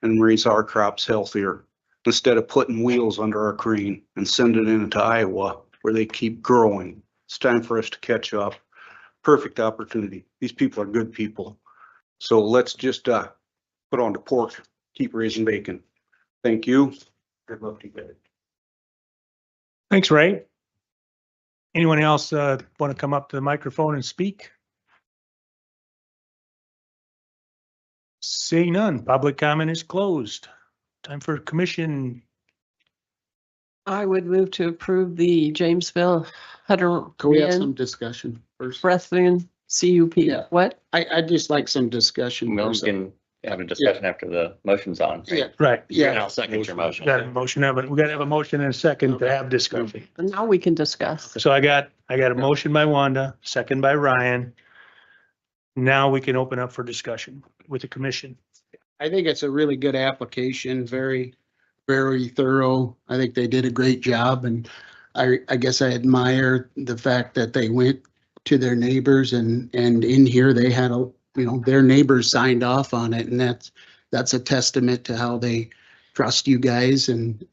[SPEAKER 13] and raise our crops healthier instead of putting wheels under our crane and send it into Iowa where they keep growing. It's time for us to catch up. Perfect opportunity. These people are good people. So let's just put on the pork, keep raising bacon. Thank you. Good luck to you guys.
[SPEAKER 3] Thanks, Ray. Anyone else want to come up to the microphone and speak? Seeing none, public comment is closed. Time for commission.
[SPEAKER 6] I would move to approve the Jamesville
[SPEAKER 7] Can we have some
[SPEAKER 6] Hunterdon
[SPEAKER 7] discussion first?
[SPEAKER 6] Breathing CUP.
[SPEAKER 7] Yeah.
[SPEAKER 6] What?
[SPEAKER 7] I'd just like some discussion.
[SPEAKER 5] We
[SPEAKER 7] first.
[SPEAKER 5] can have a discussion after the motion's on.
[SPEAKER 7] Yeah,
[SPEAKER 3] Right.
[SPEAKER 7] yeah.
[SPEAKER 5] And I'll second your motion.
[SPEAKER 3] Got a motion, we got to have a motion and a second to have discussion.
[SPEAKER 6] And now we can discuss.
[SPEAKER 3] So I got a motion by Wanda, second by Ryan. Now we can open up for discussion with the commission.
[SPEAKER 7] I think it's a really good application, very, very thorough. I think they did a great job, and I guess I admire the fact that they went to their neighbors and in here they had their neighbors signed off on it, and that's a testament to how they trust you guys, and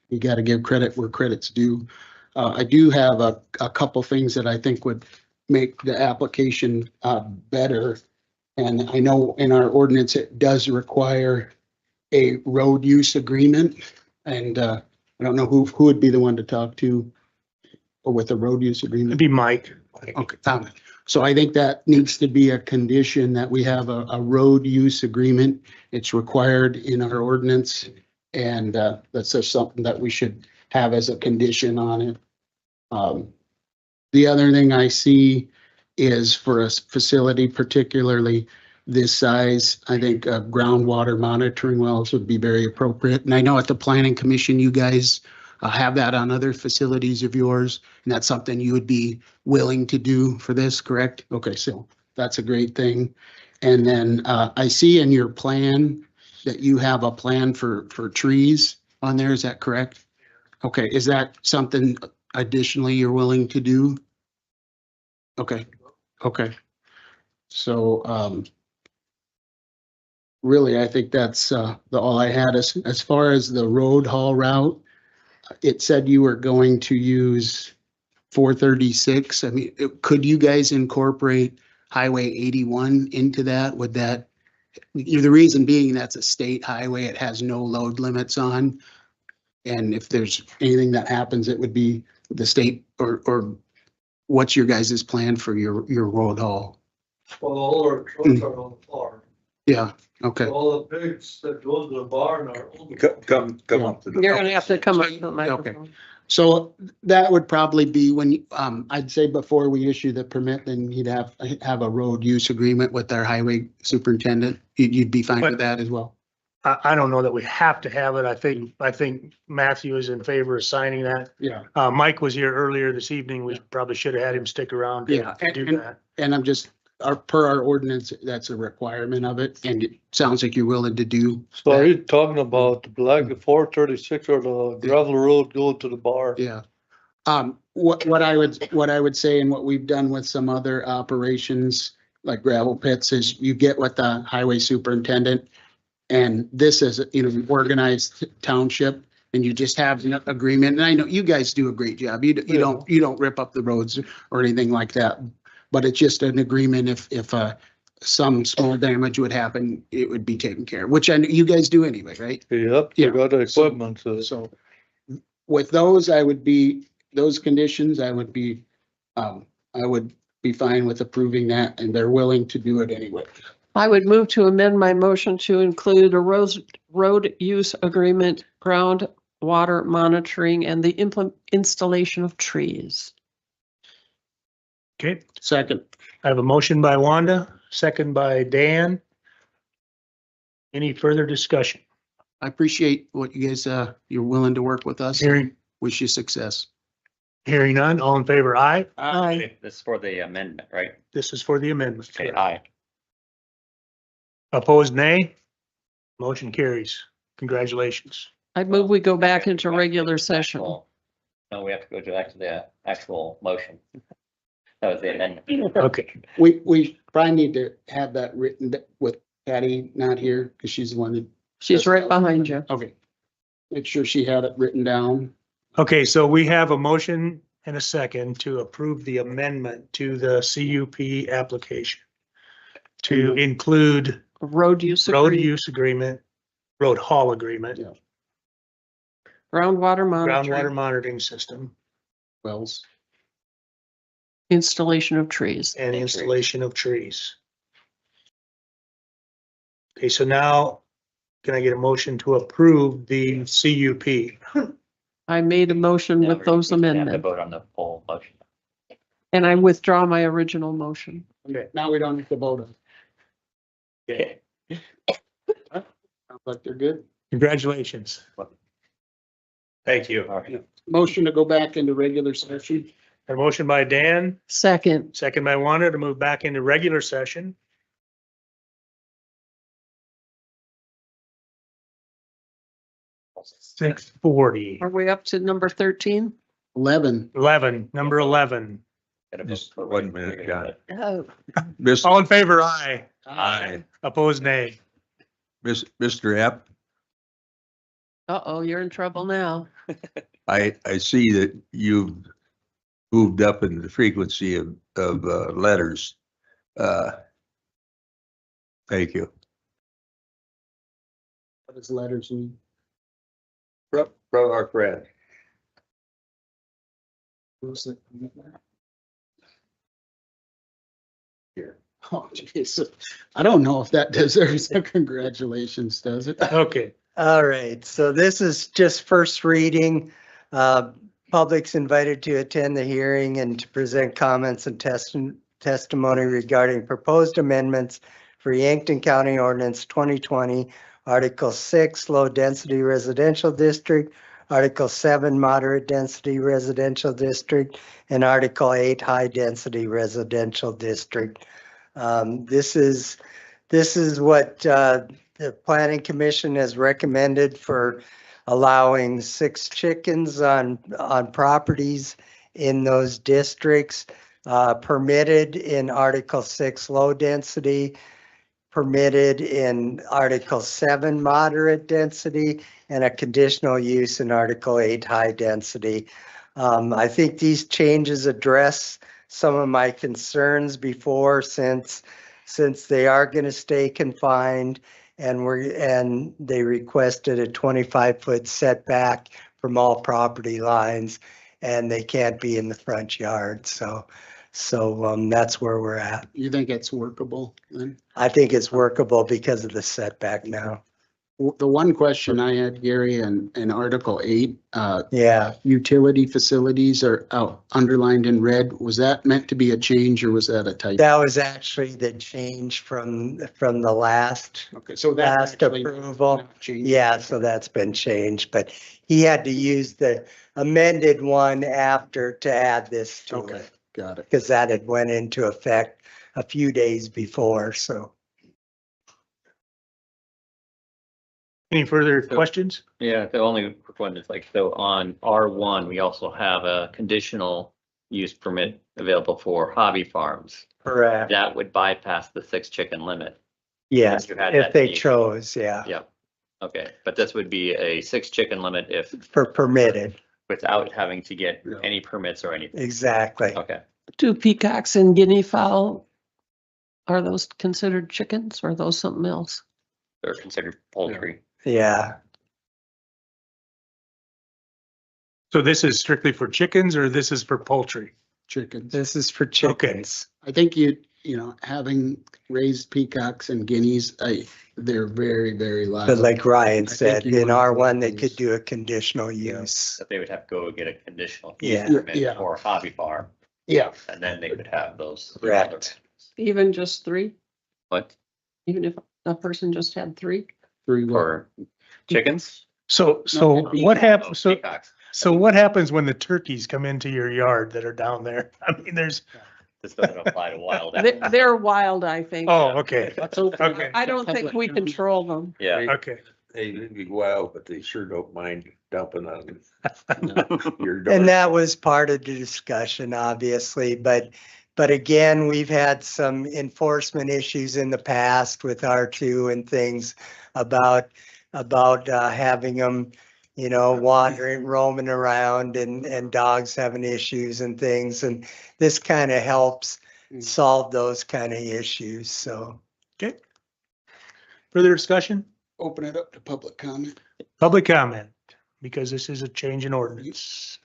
[SPEAKER 7] you got to give credit where credit's due. I do have a couple things that I think would make the application better. And I know in our ordinance, it does require a road use agreement. And I don't know who would be the one to talk to with a road use
[SPEAKER 3] It'd
[SPEAKER 7] agreement.
[SPEAKER 3] be Mike.
[SPEAKER 7] Okay, so I think that needs to be a condition that we have a road use agreement. It's required in our ordinance. And that's just something that we should have as a condition on it. The other thing I see is for a facility, particularly this size, I think groundwater monitoring wells would be very appropriate. And I know at the planning commission, you guys have that on other facilities of yours, and that's something you would be willing to do for this, correct? Okay, so that's a great thing. And then I see in your plan that you have a plan for trees on there, is that correct? Okay, is that something additionally you're willing to do? Okay. Okay. So, really, I think that's, all I had. As far as the road haul route, it said you were going to use 436. I mean, could you guys incorporate Highway 81 into that? Would that, the reason being that's a state highway, it has no load limits on. And if there's anything that happens, it would be the state or what's your guys' plan for your road haul?
[SPEAKER 10] Well, all our trucks are on the floor.
[SPEAKER 7] Yeah, okay.
[SPEAKER 10] All the pigs that go to the barn are.
[SPEAKER 4] Come up to the.
[SPEAKER 6] You're gonna have to come up to the microphone.
[SPEAKER 7] So that would probably be when, I'd say before we issue the permit, then you'd have a road use agreement with our highway superintendent. You'd be fine with that as well?
[SPEAKER 3] I don't know that we have to have it. I think Matthew is in favor of signing that.
[SPEAKER 7] Yeah.
[SPEAKER 3] Mike was here earlier this evening. We probably should have had him stick around
[SPEAKER 7] Yeah,
[SPEAKER 3] to do that.
[SPEAKER 7] And I'm just, per our ordinance, that's a requirement of it, and it sounds like you're willing to do.
[SPEAKER 10] So are
[SPEAKER 7] that.
[SPEAKER 10] you talking about like the 436 or the gravel road going to the bar?
[SPEAKER 7] Yeah. What I would say, and what we've done with some other operations like gravel pits, is you get with the highway superintendent. And this is, an organized township, and you just have an agreement. And I know you guys do a great job. You don't rip up the roads or anything like that. But it's just an agreement. If some small damage would happen, it would be taken care of, which I know you guys do anyway, right?
[SPEAKER 10] Yep,
[SPEAKER 7] Yeah.
[SPEAKER 10] you got the equipment,
[SPEAKER 7] So with those, those conditions, I would be fine with approving that, and they're willing to do it anyway.
[SPEAKER 6] I would move to amend my motion to include a road use agreement, groundwater monitoring, and the installation of trees.
[SPEAKER 3] Okay,
[SPEAKER 7] Second.
[SPEAKER 3] I have a motion by Wanda, second by Dan. Any further discussion?
[SPEAKER 7] I appreciate what you guys, you're willing to work with us.
[SPEAKER 3] Hearing
[SPEAKER 7] Wish you success.
[SPEAKER 3] none, all in favor, aye.
[SPEAKER 6] Aye.
[SPEAKER 5] This is for the amendment, right?
[SPEAKER 3] This is for the amendment.
[SPEAKER 5] Okay, aye.
[SPEAKER 3] Opposed, nay. Motion carries. Congratulations.
[SPEAKER 6] I move we go back into regular session.
[SPEAKER 5] No, we have to go back to the actual motion. That was the amendment.
[SPEAKER 3] Okay,
[SPEAKER 7] We probably need to have that written with Patty not here, because she's the one that.
[SPEAKER 6] She's right behind you.
[SPEAKER 7] Okay. Make sure she had it written down.
[SPEAKER 3] okay, so we have a motion and a second to approve the amendment to the CUP application to include
[SPEAKER 6] Road use.
[SPEAKER 3] road
[SPEAKER 6] agreement,
[SPEAKER 3] use agreement, road haul agreement,
[SPEAKER 7] Yeah.
[SPEAKER 6] Groundwater
[SPEAKER 3] groundwater
[SPEAKER 6] monitoring,
[SPEAKER 3] monitoring system,
[SPEAKER 7] Wells.
[SPEAKER 6] installation of trees.
[SPEAKER 3] and installation of trees. Okay, so now can I get a motion to approve the CUP?
[SPEAKER 6] I made a motion
[SPEAKER 5] Now
[SPEAKER 6] with those
[SPEAKER 5] we have to
[SPEAKER 6] amendments,
[SPEAKER 5] vote on the full motion.
[SPEAKER 6] and I withdraw my original motion.
[SPEAKER 7] Okay, now we don't have to vote on it.
[SPEAKER 3] Okay,
[SPEAKER 7] Sounds like they're good.
[SPEAKER 3] congratulations. Thank you.
[SPEAKER 5] All right.
[SPEAKER 7] Motion to go back into regular session.
[SPEAKER 3] A motion by Dan,
[SPEAKER 6] Second,
[SPEAKER 3] second by Wanda to move back into regular session. $6:40.
[SPEAKER 6] are we up to number 13?
[SPEAKER 7] 11.
[SPEAKER 3] 11, number 11.
[SPEAKER 5] Gotta vote
[SPEAKER 4] Just
[SPEAKER 5] for
[SPEAKER 4] 1
[SPEAKER 5] regular,
[SPEAKER 4] minute, got it.
[SPEAKER 6] Oh.
[SPEAKER 3] All in favor, aye.
[SPEAKER 4] Aye.
[SPEAKER 3] Opposed, nay.
[SPEAKER 4] Mr. Epp,
[SPEAKER 6] Uh-oh, you're in trouble now.
[SPEAKER 4] I see that you've moved up in the frequency of letters. Thank you.
[SPEAKER 7] What does letters mean?
[SPEAKER 4] From our friend.
[SPEAKER 7] Who's it? Here. Oh, geez. I don't know if that deserves a congratulations, does it?
[SPEAKER 3] Okay,
[SPEAKER 11] All right, so this is just first reading. Public's invited to attend the hearing and to present comments and testimony regarding proposed amendments for Yankton County Ordinance 2020, Article 6, Low Density Residential District, Article 7, Moderate Density Residential District, and Article 8, High Density Residential District. This is what the Planning Commission has recommended for allowing 6 chickens on properties in those districts, permitted in Article 6 low density, permitted in Article 7 moderate density, and a conditional use in Article 8 high density. I think these changes address some of my concerns before, since they are going to stay confined, and they requested a 25-foot setback from all property lines, and they can't be in the front yard. So So, that's where we're at.
[SPEAKER 7] You think it's workable then?
[SPEAKER 11] I think it's workable because of the setback now.
[SPEAKER 7] The one question I had, Gary, in Article 8,
[SPEAKER 11] Yeah,
[SPEAKER 7] utility facilities are out underlined in red. Was that meant to be a change or was that a typo?
[SPEAKER 11] that was actually the change from the last
[SPEAKER 7] Okay, so that's
[SPEAKER 11] last
[SPEAKER 7] actually
[SPEAKER 11] approval.
[SPEAKER 7] changed.
[SPEAKER 11] Yeah, so that's been changed, but he had to use the amended one after to add this to
[SPEAKER 7] Okay,
[SPEAKER 11] it.
[SPEAKER 7] got it.
[SPEAKER 11] Because that had went into effect a few days before, so.
[SPEAKER 3] Any further questions?
[SPEAKER 5] Yeah, the only quick one is like, so on R1, we also have a conditional use permit available for hobby farms.
[SPEAKER 11] Correct.
[SPEAKER 5] That would bypass the 6 chicken limit.
[SPEAKER 11] Yes,
[SPEAKER 5] you had
[SPEAKER 11] if
[SPEAKER 5] that
[SPEAKER 11] they
[SPEAKER 5] need.
[SPEAKER 11] chose, yeah,
[SPEAKER 5] Yeah. Okay, but this would be a 6 chicken limit if,
[SPEAKER 11] for permitted,
[SPEAKER 5] without having to get
[SPEAKER 7] Yeah.
[SPEAKER 5] any permits or anything.
[SPEAKER 11] exactly.
[SPEAKER 5] Okay.
[SPEAKER 6] Do peacocks and guinea fowl, are those considered chickens or are those something else?
[SPEAKER 5] They're considered poultry.
[SPEAKER 11] Yeah,
[SPEAKER 3] So this is strictly for chickens or this is for poultry?
[SPEAKER 7] Chickens.
[SPEAKER 11] this is for chickens.
[SPEAKER 7] I think having raised peacocks and guineas, they're very, very loud.
[SPEAKER 11] But like Ryan
[SPEAKER 7] I think
[SPEAKER 11] said,
[SPEAKER 7] you
[SPEAKER 11] in
[SPEAKER 7] want
[SPEAKER 11] R1, they
[SPEAKER 7] those.
[SPEAKER 11] could do a conditional use.
[SPEAKER 5] That they would have to go get a conditional
[SPEAKER 11] Yeah.
[SPEAKER 5] use permit
[SPEAKER 7] Yeah.
[SPEAKER 5] for a hobby farm,
[SPEAKER 7] Yeah,
[SPEAKER 5] and then they could have those.
[SPEAKER 11] Correct.
[SPEAKER 6] Even just 3?
[SPEAKER 5] What,
[SPEAKER 6] Even if a person just had 3?
[SPEAKER 7] 3 what?
[SPEAKER 5] for chickens?
[SPEAKER 3] So
[SPEAKER 7] No,
[SPEAKER 3] what
[SPEAKER 5] Oh,
[SPEAKER 3] happens, so,
[SPEAKER 5] peacocks.
[SPEAKER 3] so what happens when the turkeys come into your yard that are down there? I mean, there's,
[SPEAKER 5] This doesn't apply to wild.
[SPEAKER 6] They're wild, I think.
[SPEAKER 3] oh, okay,
[SPEAKER 7] Let's open it
[SPEAKER 3] okay,
[SPEAKER 7] up
[SPEAKER 6] I
[SPEAKER 7] to
[SPEAKER 6] don't think
[SPEAKER 7] public
[SPEAKER 6] we
[SPEAKER 7] comment.
[SPEAKER 6] control them.
[SPEAKER 5] Yeah.
[SPEAKER 3] okay.
[SPEAKER 4] They may be wild, but they sure don't mind dumping on your door.
[SPEAKER 11] And that was part of the discussion, obviously, but again, we've had some enforcement issues in the past with R2 and things about having them, wandering, roaming around and dogs having issues and things. And this kind of helps solve those kind of issues, so.
[SPEAKER 3] Okay. Further discussion?
[SPEAKER 7] Open it up to public comment.
[SPEAKER 3] Public comment, because this is a change in ordinance.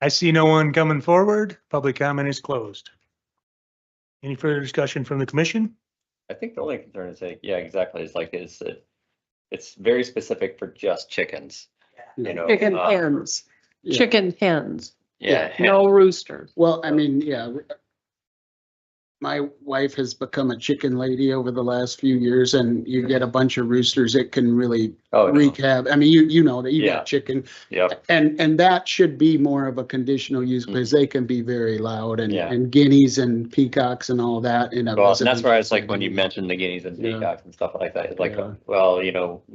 [SPEAKER 3] I see no one coming forward. Public comment is closed. Any further discussion from the commission?
[SPEAKER 5] I think the only concern is like, yeah, exactly. It's like, is that it's very specific for just chickens, you know?
[SPEAKER 6] Chicken
[SPEAKER 5] uh,
[SPEAKER 6] hens,
[SPEAKER 7] Yeah.
[SPEAKER 6] chicken hens,
[SPEAKER 5] Yeah.
[SPEAKER 6] no roosters.
[SPEAKER 7] Well, I mean, yeah. My wife has become a chicken lady over the last few years and you get a bunch of roosters, it can really
[SPEAKER 5] Oh, no.
[SPEAKER 7] wreak havoc. I mean, you know that you
[SPEAKER 5] Yeah.
[SPEAKER 7] got chicken.
[SPEAKER 5] Yep.
[SPEAKER 7] And that should be more of a conditional use because they can be very loud
[SPEAKER 5] Yeah.
[SPEAKER 7] and guineas and peacocks and all that. In a
[SPEAKER 5] Well, and that's why it's
[SPEAKER 7] residential
[SPEAKER 5] like when you
[SPEAKER 7] setting.
[SPEAKER 5] mentioned the guineas and
[SPEAKER 7] Yeah.
[SPEAKER 5] peacocks and stuff like that, it's like,
[SPEAKER 7] Yeah.
[SPEAKER 5] well,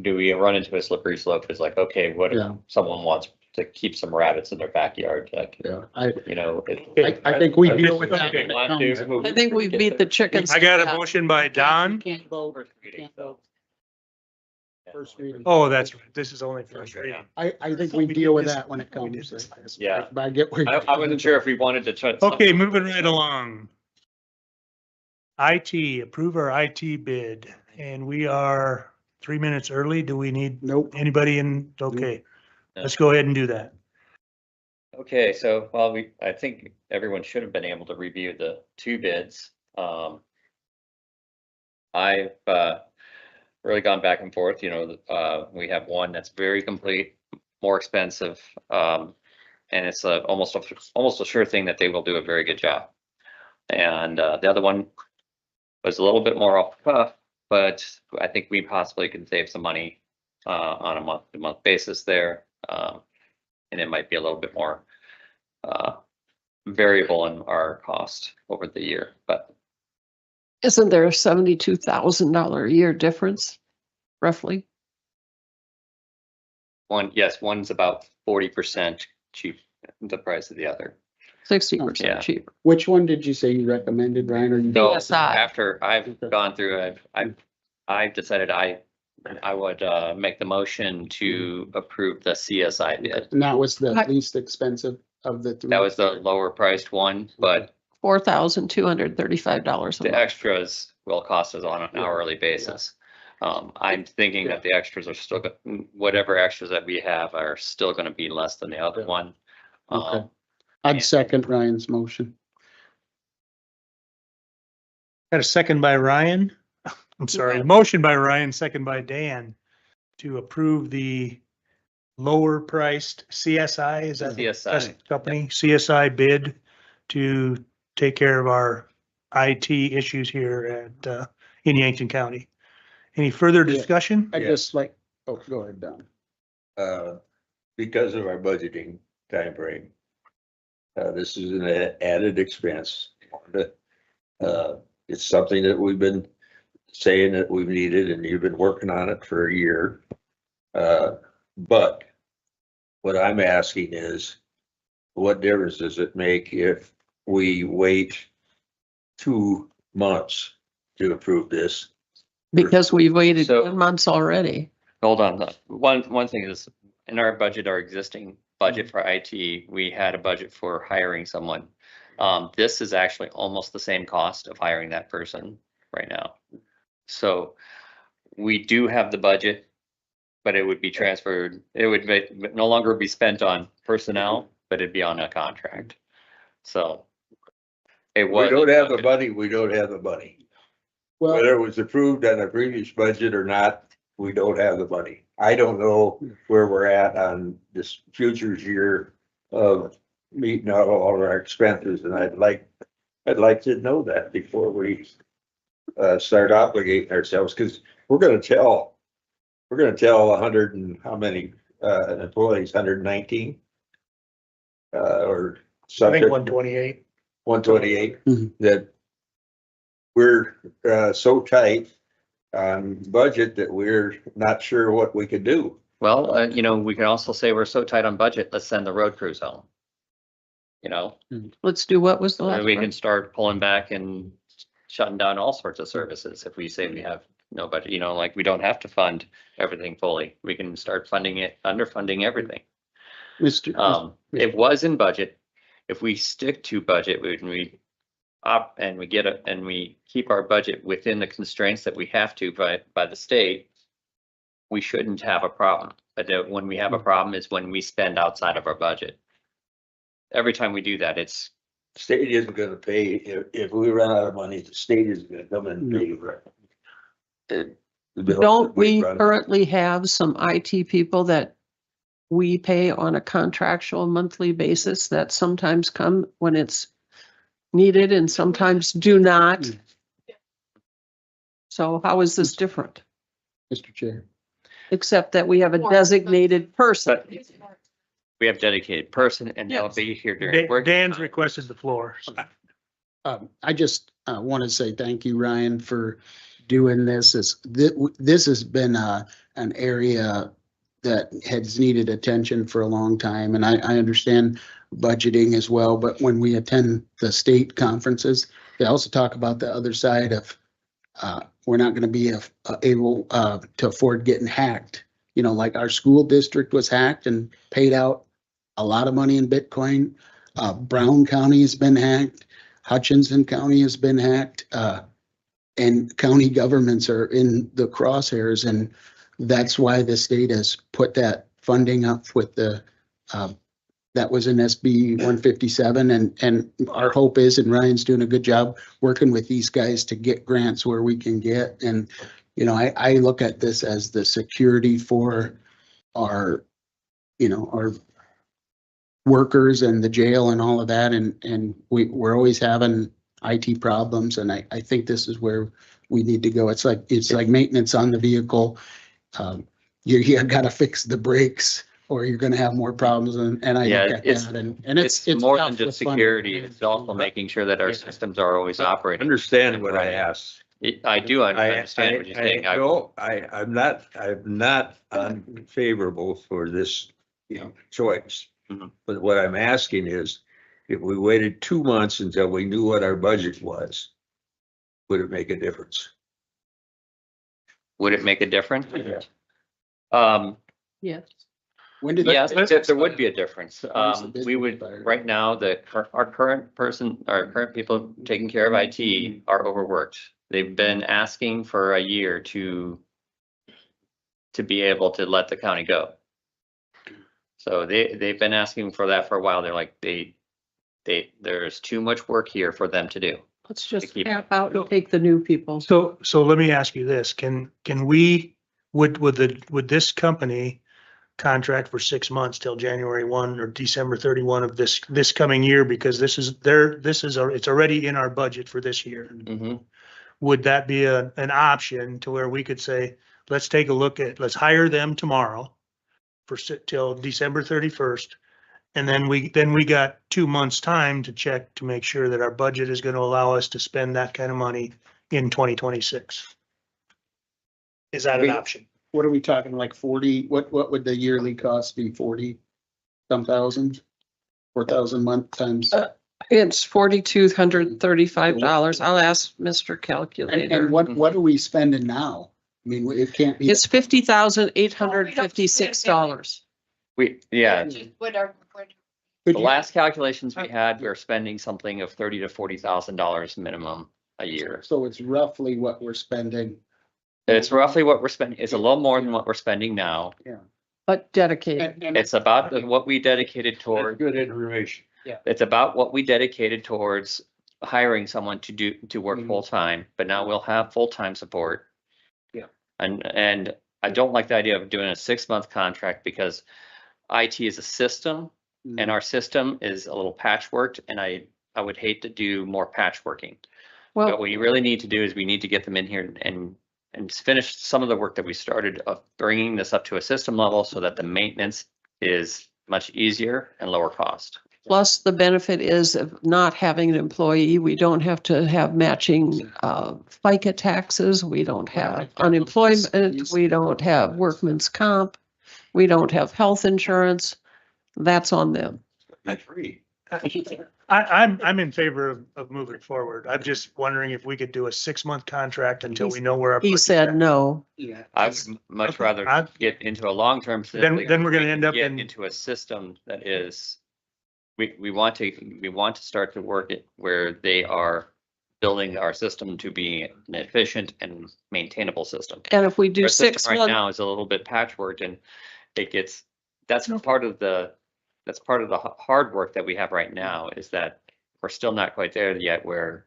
[SPEAKER 5] do we run into a slippery slope? It's like, okay, what if
[SPEAKER 7] Yeah.
[SPEAKER 5] someone wants to keep some rabbits in their backyard? Like,
[SPEAKER 7] Yeah,
[SPEAKER 5] it-
[SPEAKER 7] I think we deal with
[SPEAKER 5] Okay.
[SPEAKER 7] that. when it
[SPEAKER 5] Want
[SPEAKER 7] comes.
[SPEAKER 5] to-
[SPEAKER 6] I think we beat the chickens.
[SPEAKER 3] I got
[SPEAKER 6] to
[SPEAKER 3] a
[SPEAKER 6] death.
[SPEAKER 3] motion by Don.
[SPEAKER 7] Can't vote.
[SPEAKER 5] First reading,
[SPEAKER 7] Can't
[SPEAKER 5] so.
[SPEAKER 7] vote. First reading.
[SPEAKER 3] Oh, that's right. This is only first
[SPEAKER 5] Yeah.
[SPEAKER 3] reading.
[SPEAKER 7] I think
[SPEAKER 3] thought
[SPEAKER 7] we
[SPEAKER 3] we
[SPEAKER 7] deal
[SPEAKER 3] did
[SPEAKER 7] with
[SPEAKER 3] this-
[SPEAKER 7] that when it
[SPEAKER 3] we did
[SPEAKER 7] comes.
[SPEAKER 3] this last
[SPEAKER 5] Yeah.
[SPEAKER 7] But I get where.
[SPEAKER 5] I wasn't sure if we wanted to try.
[SPEAKER 3] Okay, moving right along. IT, approve our IT bid, and we are 3 minutes early. Do we need
[SPEAKER 7] Nope.
[SPEAKER 3] anybody in? Okay,
[SPEAKER 5] No.
[SPEAKER 3] let's go ahead and do that.
[SPEAKER 5] Okay, so, well, I think everyone should have been able to review the 2 bids. I've really gone back and forth, we have one that's very complete, more expensive. And it's almost a sure thing that they will do a very good job. And the other one was a little bit more off the cuff, but I think we possibly can save some money on a month-to-month basis there. And it might be a little bit more variable in our cost over the year, but
[SPEAKER 6] Isn't there a $72,000 a year difference, roughly?
[SPEAKER 5] one's about 40% cheap, the price of the other.
[SPEAKER 6] 60%
[SPEAKER 5] Yeah.
[SPEAKER 6] cheaper.
[SPEAKER 7] Which one did you say you recommended, Ryan? Or you?
[SPEAKER 5] So
[SPEAKER 6] CSI.
[SPEAKER 5] after I've gone through, I've decided I would make the motion to approve the CSI bid.
[SPEAKER 7] And that was the
[SPEAKER 6] Right.
[SPEAKER 7] least expensive of the 3.
[SPEAKER 5] That was the lower priced one, but
[SPEAKER 6] $4,235 a
[SPEAKER 5] the
[SPEAKER 6] month.
[SPEAKER 5] extras will cost us on an hourly basis. I'm thinking that the extras are still, whatever extras that we have are still gonna be less than the other one.
[SPEAKER 7] Okay. I'd second Ryan's motion.
[SPEAKER 3] Got a second by Ryan. I'm sorry, motion by Ryan, second by Dan to approve the lower priced CSI, is that the
[SPEAKER 5] CSI,
[SPEAKER 3] best company? CSI bid to take care of our IT issues here at, in Yankton County. Any further
[SPEAKER 7] Yeah.
[SPEAKER 3] discussion?
[SPEAKER 7] I just like, oh, go ahead, Don.
[SPEAKER 4] Because of our budgeting timeframe. This is an added expense. It's something that we've been saying that we've needed and you've been working on it for a year. But what I'm asking is, what difference does it make if we wait 2 months to approve this?
[SPEAKER 6] Because we've waited
[SPEAKER 5] So-
[SPEAKER 6] 10 months already.
[SPEAKER 5] hold on. One thing is, in our budget, our existing budget for IT, we had a budget for hiring someone. This is actually almost the same cost of hiring that person right now. So we do have the budget, but it would be transferred, it would no longer be spent on personnel, but it'd be on a contract. So it
[SPEAKER 4] We
[SPEAKER 5] was.
[SPEAKER 4] don't have the money, we don't have the money.
[SPEAKER 7] Well,
[SPEAKER 4] Whether it was approved on a previous budget or not, we don't have the money. I don't know where we're at on this futures year of meeting out all of our expenses, and I'd like to know that before we start obligating ourselves, because we're gonna tell 100 and how many employees, 119? Or
[SPEAKER 10] I
[SPEAKER 4] something.
[SPEAKER 10] think 128.
[SPEAKER 4] 128,
[SPEAKER 7] Mhm.
[SPEAKER 4] that we're so tight on budget that we're not sure what we could do.
[SPEAKER 5] Well, we can also say we're so tight on budget, let's send the road crews home.
[SPEAKER 6] Let's do what was the last
[SPEAKER 5] We
[SPEAKER 6] one?
[SPEAKER 5] can start pulling back and shutting down all sorts of services if we say we have no budget, like we don't have to fund everything fully. We can start funding it, underfunding everything. It was in budget. If we stick to budget, we keep our budget within the constraints that we have to by the state, we shouldn't have a problem. But when we have a problem is when we spend outside of our budget. Every time we do that, it's
[SPEAKER 4] State isn't gonna pay, if we run out of money, the state isn't gonna come in and pay for it.
[SPEAKER 6] Don't we currently have some IT people that we pay on a contractual monthly basis that sometimes come when it's needed and sometimes do not? So how is this different?
[SPEAKER 7] Mr. Chair.
[SPEAKER 6] Except that we have a designated person.
[SPEAKER 5] we have dedicated person and they'll
[SPEAKER 6] Yes.
[SPEAKER 5] be here during work.
[SPEAKER 3] Dan's requested the floor.
[SPEAKER 7] I just want to say thank you, Ryan, for doing this. This has been an area that has needed attention for a long time, and I understand budgeting as well, but when we attend the state conferences, they also talk about the other side of we're not going to be able to afford getting hacked. Like our school district was hacked and paid out a lot of money in Bitcoin. Brown County has been hacked. Hutchinson County has been hacked. And county governments are in the crosshairs, and that's why the state has put that funding up with that was in SB 157. And our hope is, and Ryan's doing a good job working with these guys to get grants where we can get. And, I look at this as the security for our workers and the jail and all of that. And we're always having IT problems. And I think this is where we need to go. It's like maintenance on the vehicle. You gotta fix the brakes or you're gonna have more problems. And I look at that and
[SPEAKER 5] It's more than
[SPEAKER 7] tough
[SPEAKER 5] just
[SPEAKER 7] with funding.
[SPEAKER 5] security. It's also making sure that our systems are always operating.
[SPEAKER 4] Understand what I asked.
[SPEAKER 5] I do understand what you're saying.
[SPEAKER 4] No, I'm not unfavorable for this, choice.
[SPEAKER 5] Mhm.
[SPEAKER 4] But what I'm asking is, if we waited 2 months until we knew what our budget was, would it make a difference?
[SPEAKER 5] Would it make a difference?
[SPEAKER 6] Yes.
[SPEAKER 7] When did
[SPEAKER 5] Yes,
[SPEAKER 7] that?
[SPEAKER 5] there would be a difference.
[SPEAKER 7] Where's the
[SPEAKER 5] We would,
[SPEAKER 7] business fire?
[SPEAKER 5] right now, our current people taking care of IT are overworked. They've been asking for a year to be able to let the county go. So they've been asking for that for a while. They're like, there's too much work here for them to do.
[SPEAKER 6] Let's just
[SPEAKER 5] keep-
[SPEAKER 6] tap out and take the new people.
[SPEAKER 3] So let me ask you this, can we, would this company contract for 6 months till January 1 or December 31 of this coming year? Because it's already in our budget for this year.
[SPEAKER 5] Mhm.
[SPEAKER 3] Would that be an option to where we could say, let's take a look at, let's hire them tomorrow till December 31st. And then we got 2 months' time to check to make sure that our budget is going to allow us to spend that kind of money in 2026. Is that an option?
[SPEAKER 7] What are we talking, like 40, what would the yearly cost be, 40 some thousand? 4,000 month times?
[SPEAKER 6] It's $4,235. I'll ask Mr. Calculator.
[SPEAKER 7] And what are we spending now? I mean, it can't be.
[SPEAKER 6] It's $50,856.
[SPEAKER 5] Yeah,
[SPEAKER 2] Whatever.
[SPEAKER 5] the last calculations we had, we were spending something of $30,000 to $40,000 minimum a year.
[SPEAKER 7] So it's roughly what we're spending.
[SPEAKER 5] It's roughly what we're spending. It's a little more than what we're spending now.
[SPEAKER 6] But dedicated.
[SPEAKER 7] And
[SPEAKER 5] It's about what we dedicated toward.
[SPEAKER 4] Good information.
[SPEAKER 5] It's about what we dedicated towards hiring someone to work
[SPEAKER 7] Mhm.
[SPEAKER 5] full time, but now we'll have full-time support.
[SPEAKER 7] Yeah.
[SPEAKER 5] And I don't like the idea of doing a 6-month contract because IT is a system and our system is a little patchworked and I would hate to do more patchworking. But what
[SPEAKER 6] Well,
[SPEAKER 5] we really need to do is we need to get them in here and finish some of the work that we started of bringing this up to a system level so that the maintenance is much easier and lower cost.
[SPEAKER 6] plus the benefit is of not having an employee. We don't have to have matching FICA taxes. We don't have unemployment. We don't have workman's comp. We don't have health insurance. That's on them.
[SPEAKER 4] Free.
[SPEAKER 3] I'm in favor of moving forward. I'm just wondering if we could do a 6-month contract until we know where our.
[SPEAKER 6] He
[SPEAKER 3] budget's
[SPEAKER 6] said
[SPEAKER 3] at.
[SPEAKER 6] no.
[SPEAKER 7] Yeah.
[SPEAKER 5] I would much rather
[SPEAKER 3] I-
[SPEAKER 5] get into a long-term.
[SPEAKER 3] Then we're gonna end up
[SPEAKER 5] get
[SPEAKER 3] in-
[SPEAKER 5] into a system that is, we want to start to work it where they are building our system to be an efficient and maintainable system.
[SPEAKER 6] And if we do
[SPEAKER 5] Our system
[SPEAKER 6] 6
[SPEAKER 5] right
[SPEAKER 6] months,
[SPEAKER 5] now is a little bit patchwork and that's part of the hard work that we have right now is that we're still not quite there yet where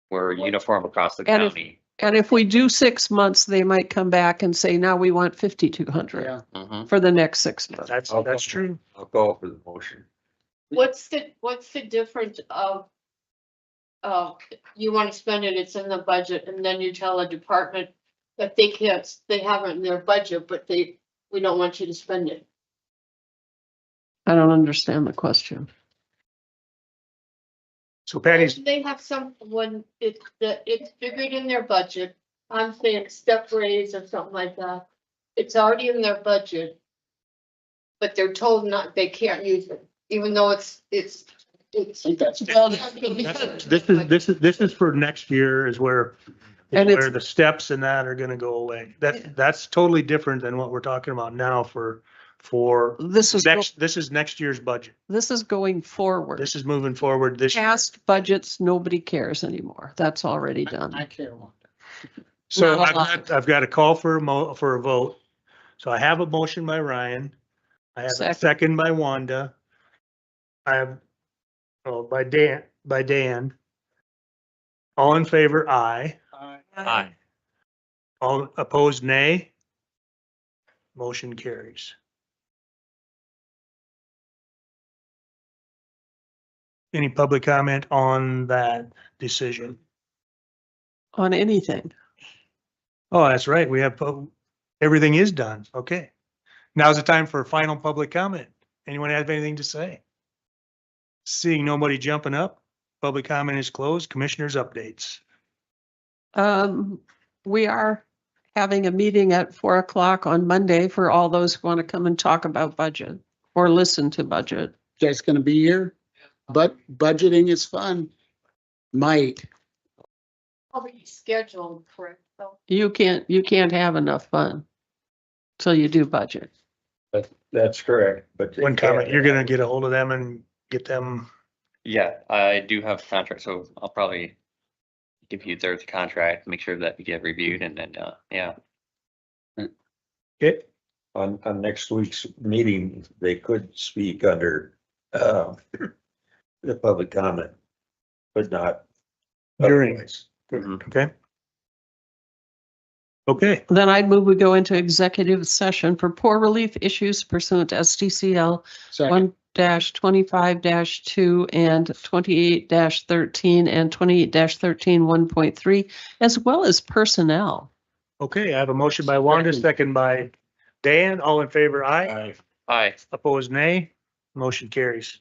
[SPEAKER 5] we're uniform across the
[SPEAKER 6] And if-
[SPEAKER 5] county.
[SPEAKER 6] and if we do 6 months, they might come back and say, now we want 5,200
[SPEAKER 7] Yeah.
[SPEAKER 5] Mhm.
[SPEAKER 6] for the next 6 months.
[SPEAKER 3] That's true.
[SPEAKER 4] I'll call for the motion.
[SPEAKER 2] What's the difference of, you want to spend it, it's in the budget, and then you tell a department that they have it in their budget, but we don't want you to spend it.
[SPEAKER 6] I don't understand the question.
[SPEAKER 3] So Patty's,
[SPEAKER 2] They have when it's figured in their budget, I'm saying step raise or something like that. It's already in their budget. But they're told they can't use it, even though it's.
[SPEAKER 7] I think that's.
[SPEAKER 3] this is for next year is where.
[SPEAKER 6] And
[SPEAKER 3] Where
[SPEAKER 6] it's-
[SPEAKER 3] the steps and that are gonna go away. That's totally different than what we're talking about now for
[SPEAKER 6] This is,
[SPEAKER 3] this is next year's budget.
[SPEAKER 6] this is going forward.
[SPEAKER 3] This is moving forward this year.
[SPEAKER 6] Past budgets, nobody cares anymore. That's already done.
[SPEAKER 7] I care one.
[SPEAKER 3] So
[SPEAKER 6] Not a lot.
[SPEAKER 3] I've got a call for a vote. So I have a motion by Ryan. I have a
[SPEAKER 6] Second.
[SPEAKER 3] second by Wanda. I have, by Dan. All in favor, aye.
[SPEAKER 5] Aye.
[SPEAKER 3] All opposed, nay. Motion carries. Any public comment on that decision?
[SPEAKER 6] On anything.
[SPEAKER 3] Oh, that's right. We have, everything is done. Okay. Now's the time for final public comment. Anyone have anything to say? Seeing nobody jumping up, public comment is closed. Commissioners' updates.
[SPEAKER 6] We are having a meeting at 4:00 on Monday for all those who want to come and talk about budget or listen to budget.
[SPEAKER 7] You guys gonna be here? But budgeting is fun. Might.
[SPEAKER 2] Probably scheduled, correct, so.
[SPEAKER 6] You can't have enough fun till you do budget.
[SPEAKER 4] That's correct, but.
[SPEAKER 3] One comment, you're gonna get a hold of them and get them.
[SPEAKER 5] Yeah, I do have a contract, so I'll probably give you their contract, make sure that we get reviewed and then, yeah.
[SPEAKER 3] Okay.
[SPEAKER 4] On next week's meeting, they could speak under, the public comment, but not.
[SPEAKER 3] During.
[SPEAKER 4] otherwise.
[SPEAKER 3] Okay. Okay,
[SPEAKER 6] Then I'd move we go into executive session for poor relief issues pursuant to STCL
[SPEAKER 7] Second,
[SPEAKER 6] 1-25-2 and 28-13 and 28-13 1.3, as well as personnel.
[SPEAKER 3] okay, I have a motion by Wanda, second by Dan, all in favor, aye.
[SPEAKER 1] I
[SPEAKER 5] Aye.
[SPEAKER 3] Opposed, nay. Motion carries.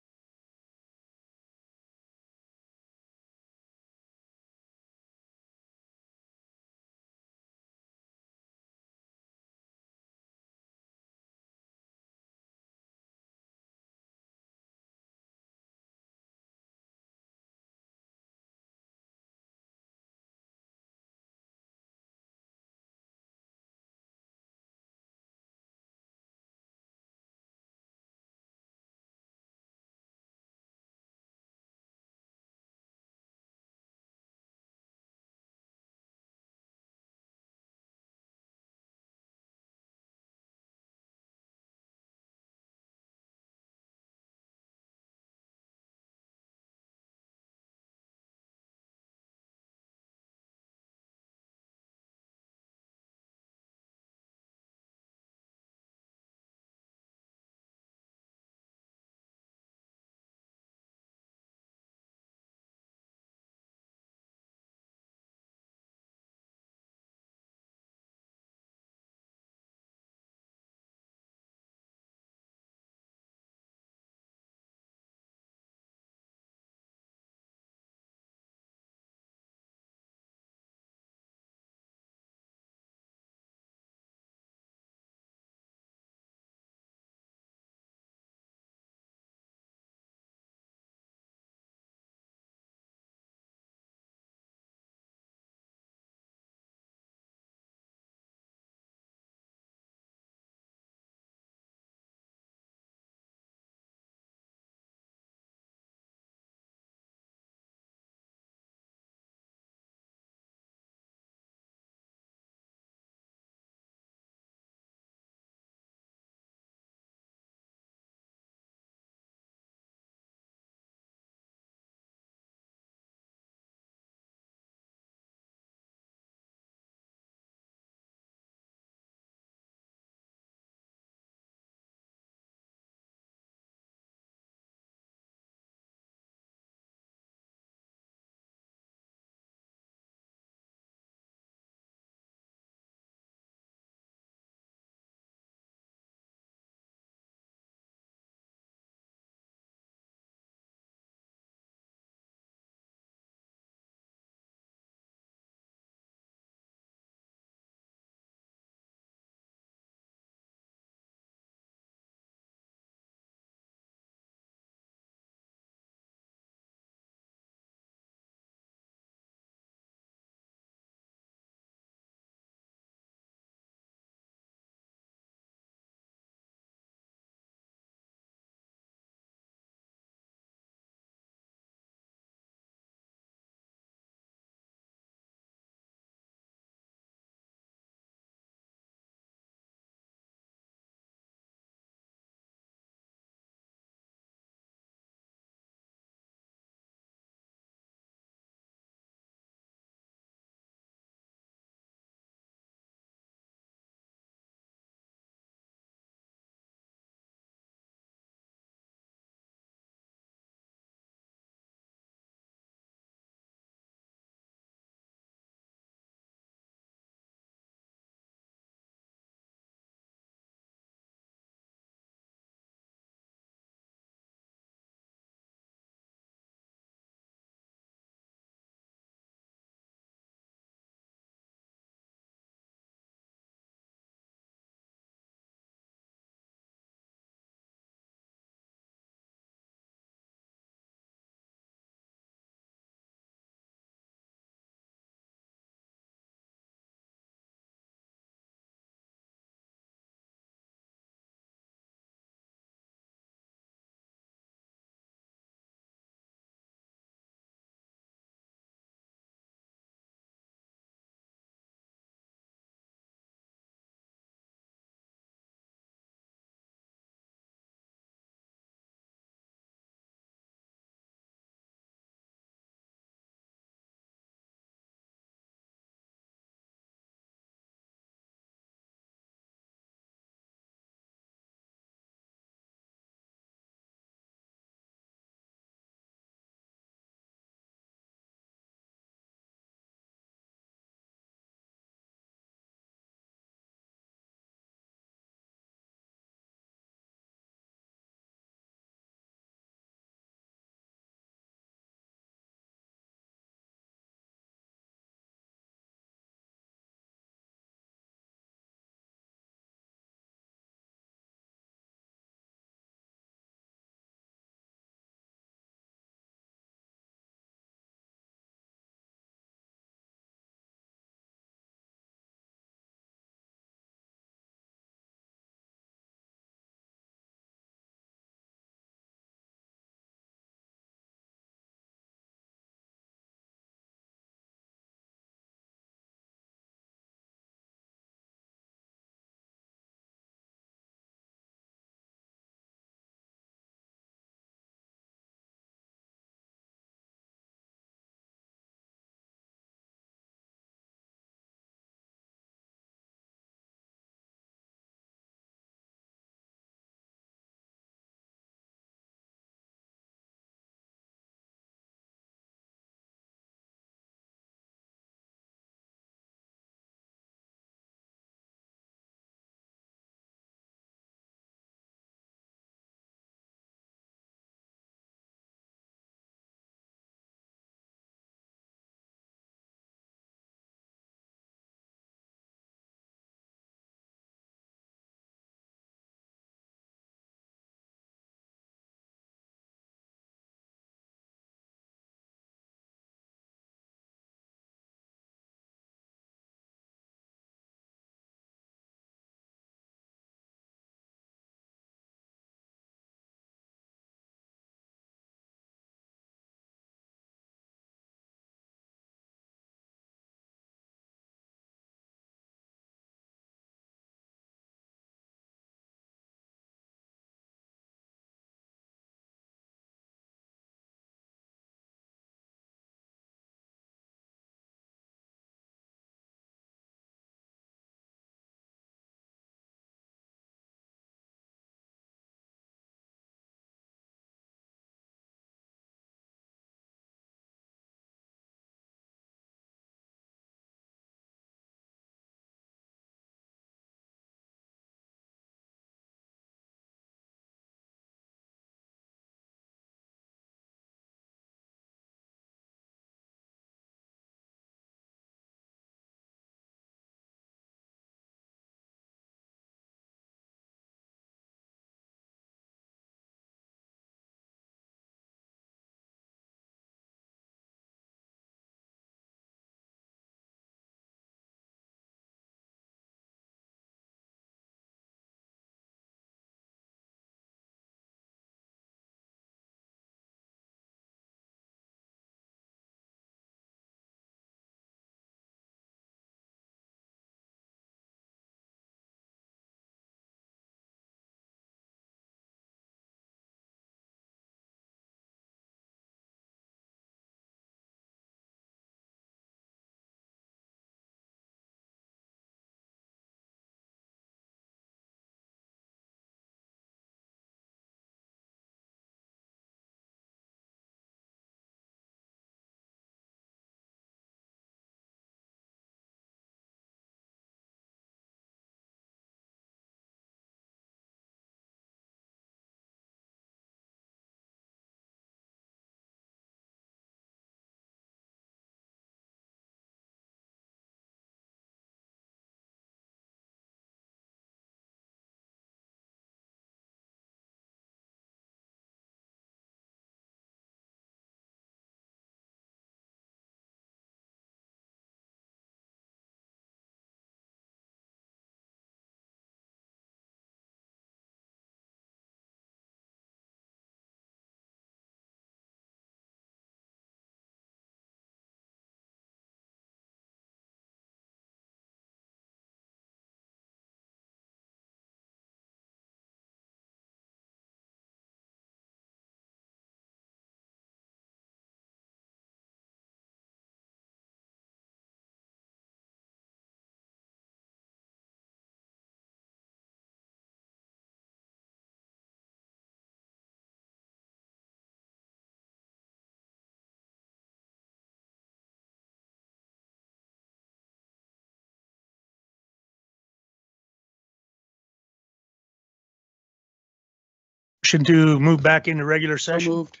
[SPEAKER 3] Motion to move back into regular
[SPEAKER 7] So
[SPEAKER 3] session.
[SPEAKER 7] moved.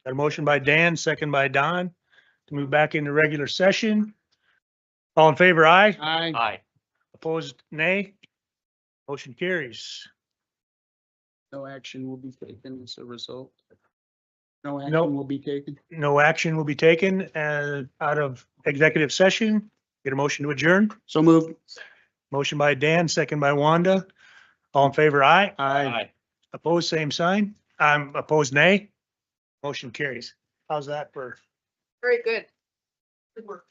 [SPEAKER 3] Got a motion by Dan, second by Don, to move back into regular session. All in favor, aye.
[SPEAKER 7] Aye.
[SPEAKER 5] Aye.
[SPEAKER 3] Opposed, nay. Motion carries.
[SPEAKER 7] No action will be taken as a result. No
[SPEAKER 3] Nope.
[SPEAKER 7] action will be taken.
[SPEAKER 3] No action will be taken out of executive session. Get a motion to adjourn.
[SPEAKER 7] So moved.
[SPEAKER 3] Motion by Dan, second by Wanda. All in favor, aye.
[SPEAKER 7] Aye.
[SPEAKER 3] Opposed, same sign. Opposed, nay. Motion carries. How's that for?
[SPEAKER 2] Very good. Good work.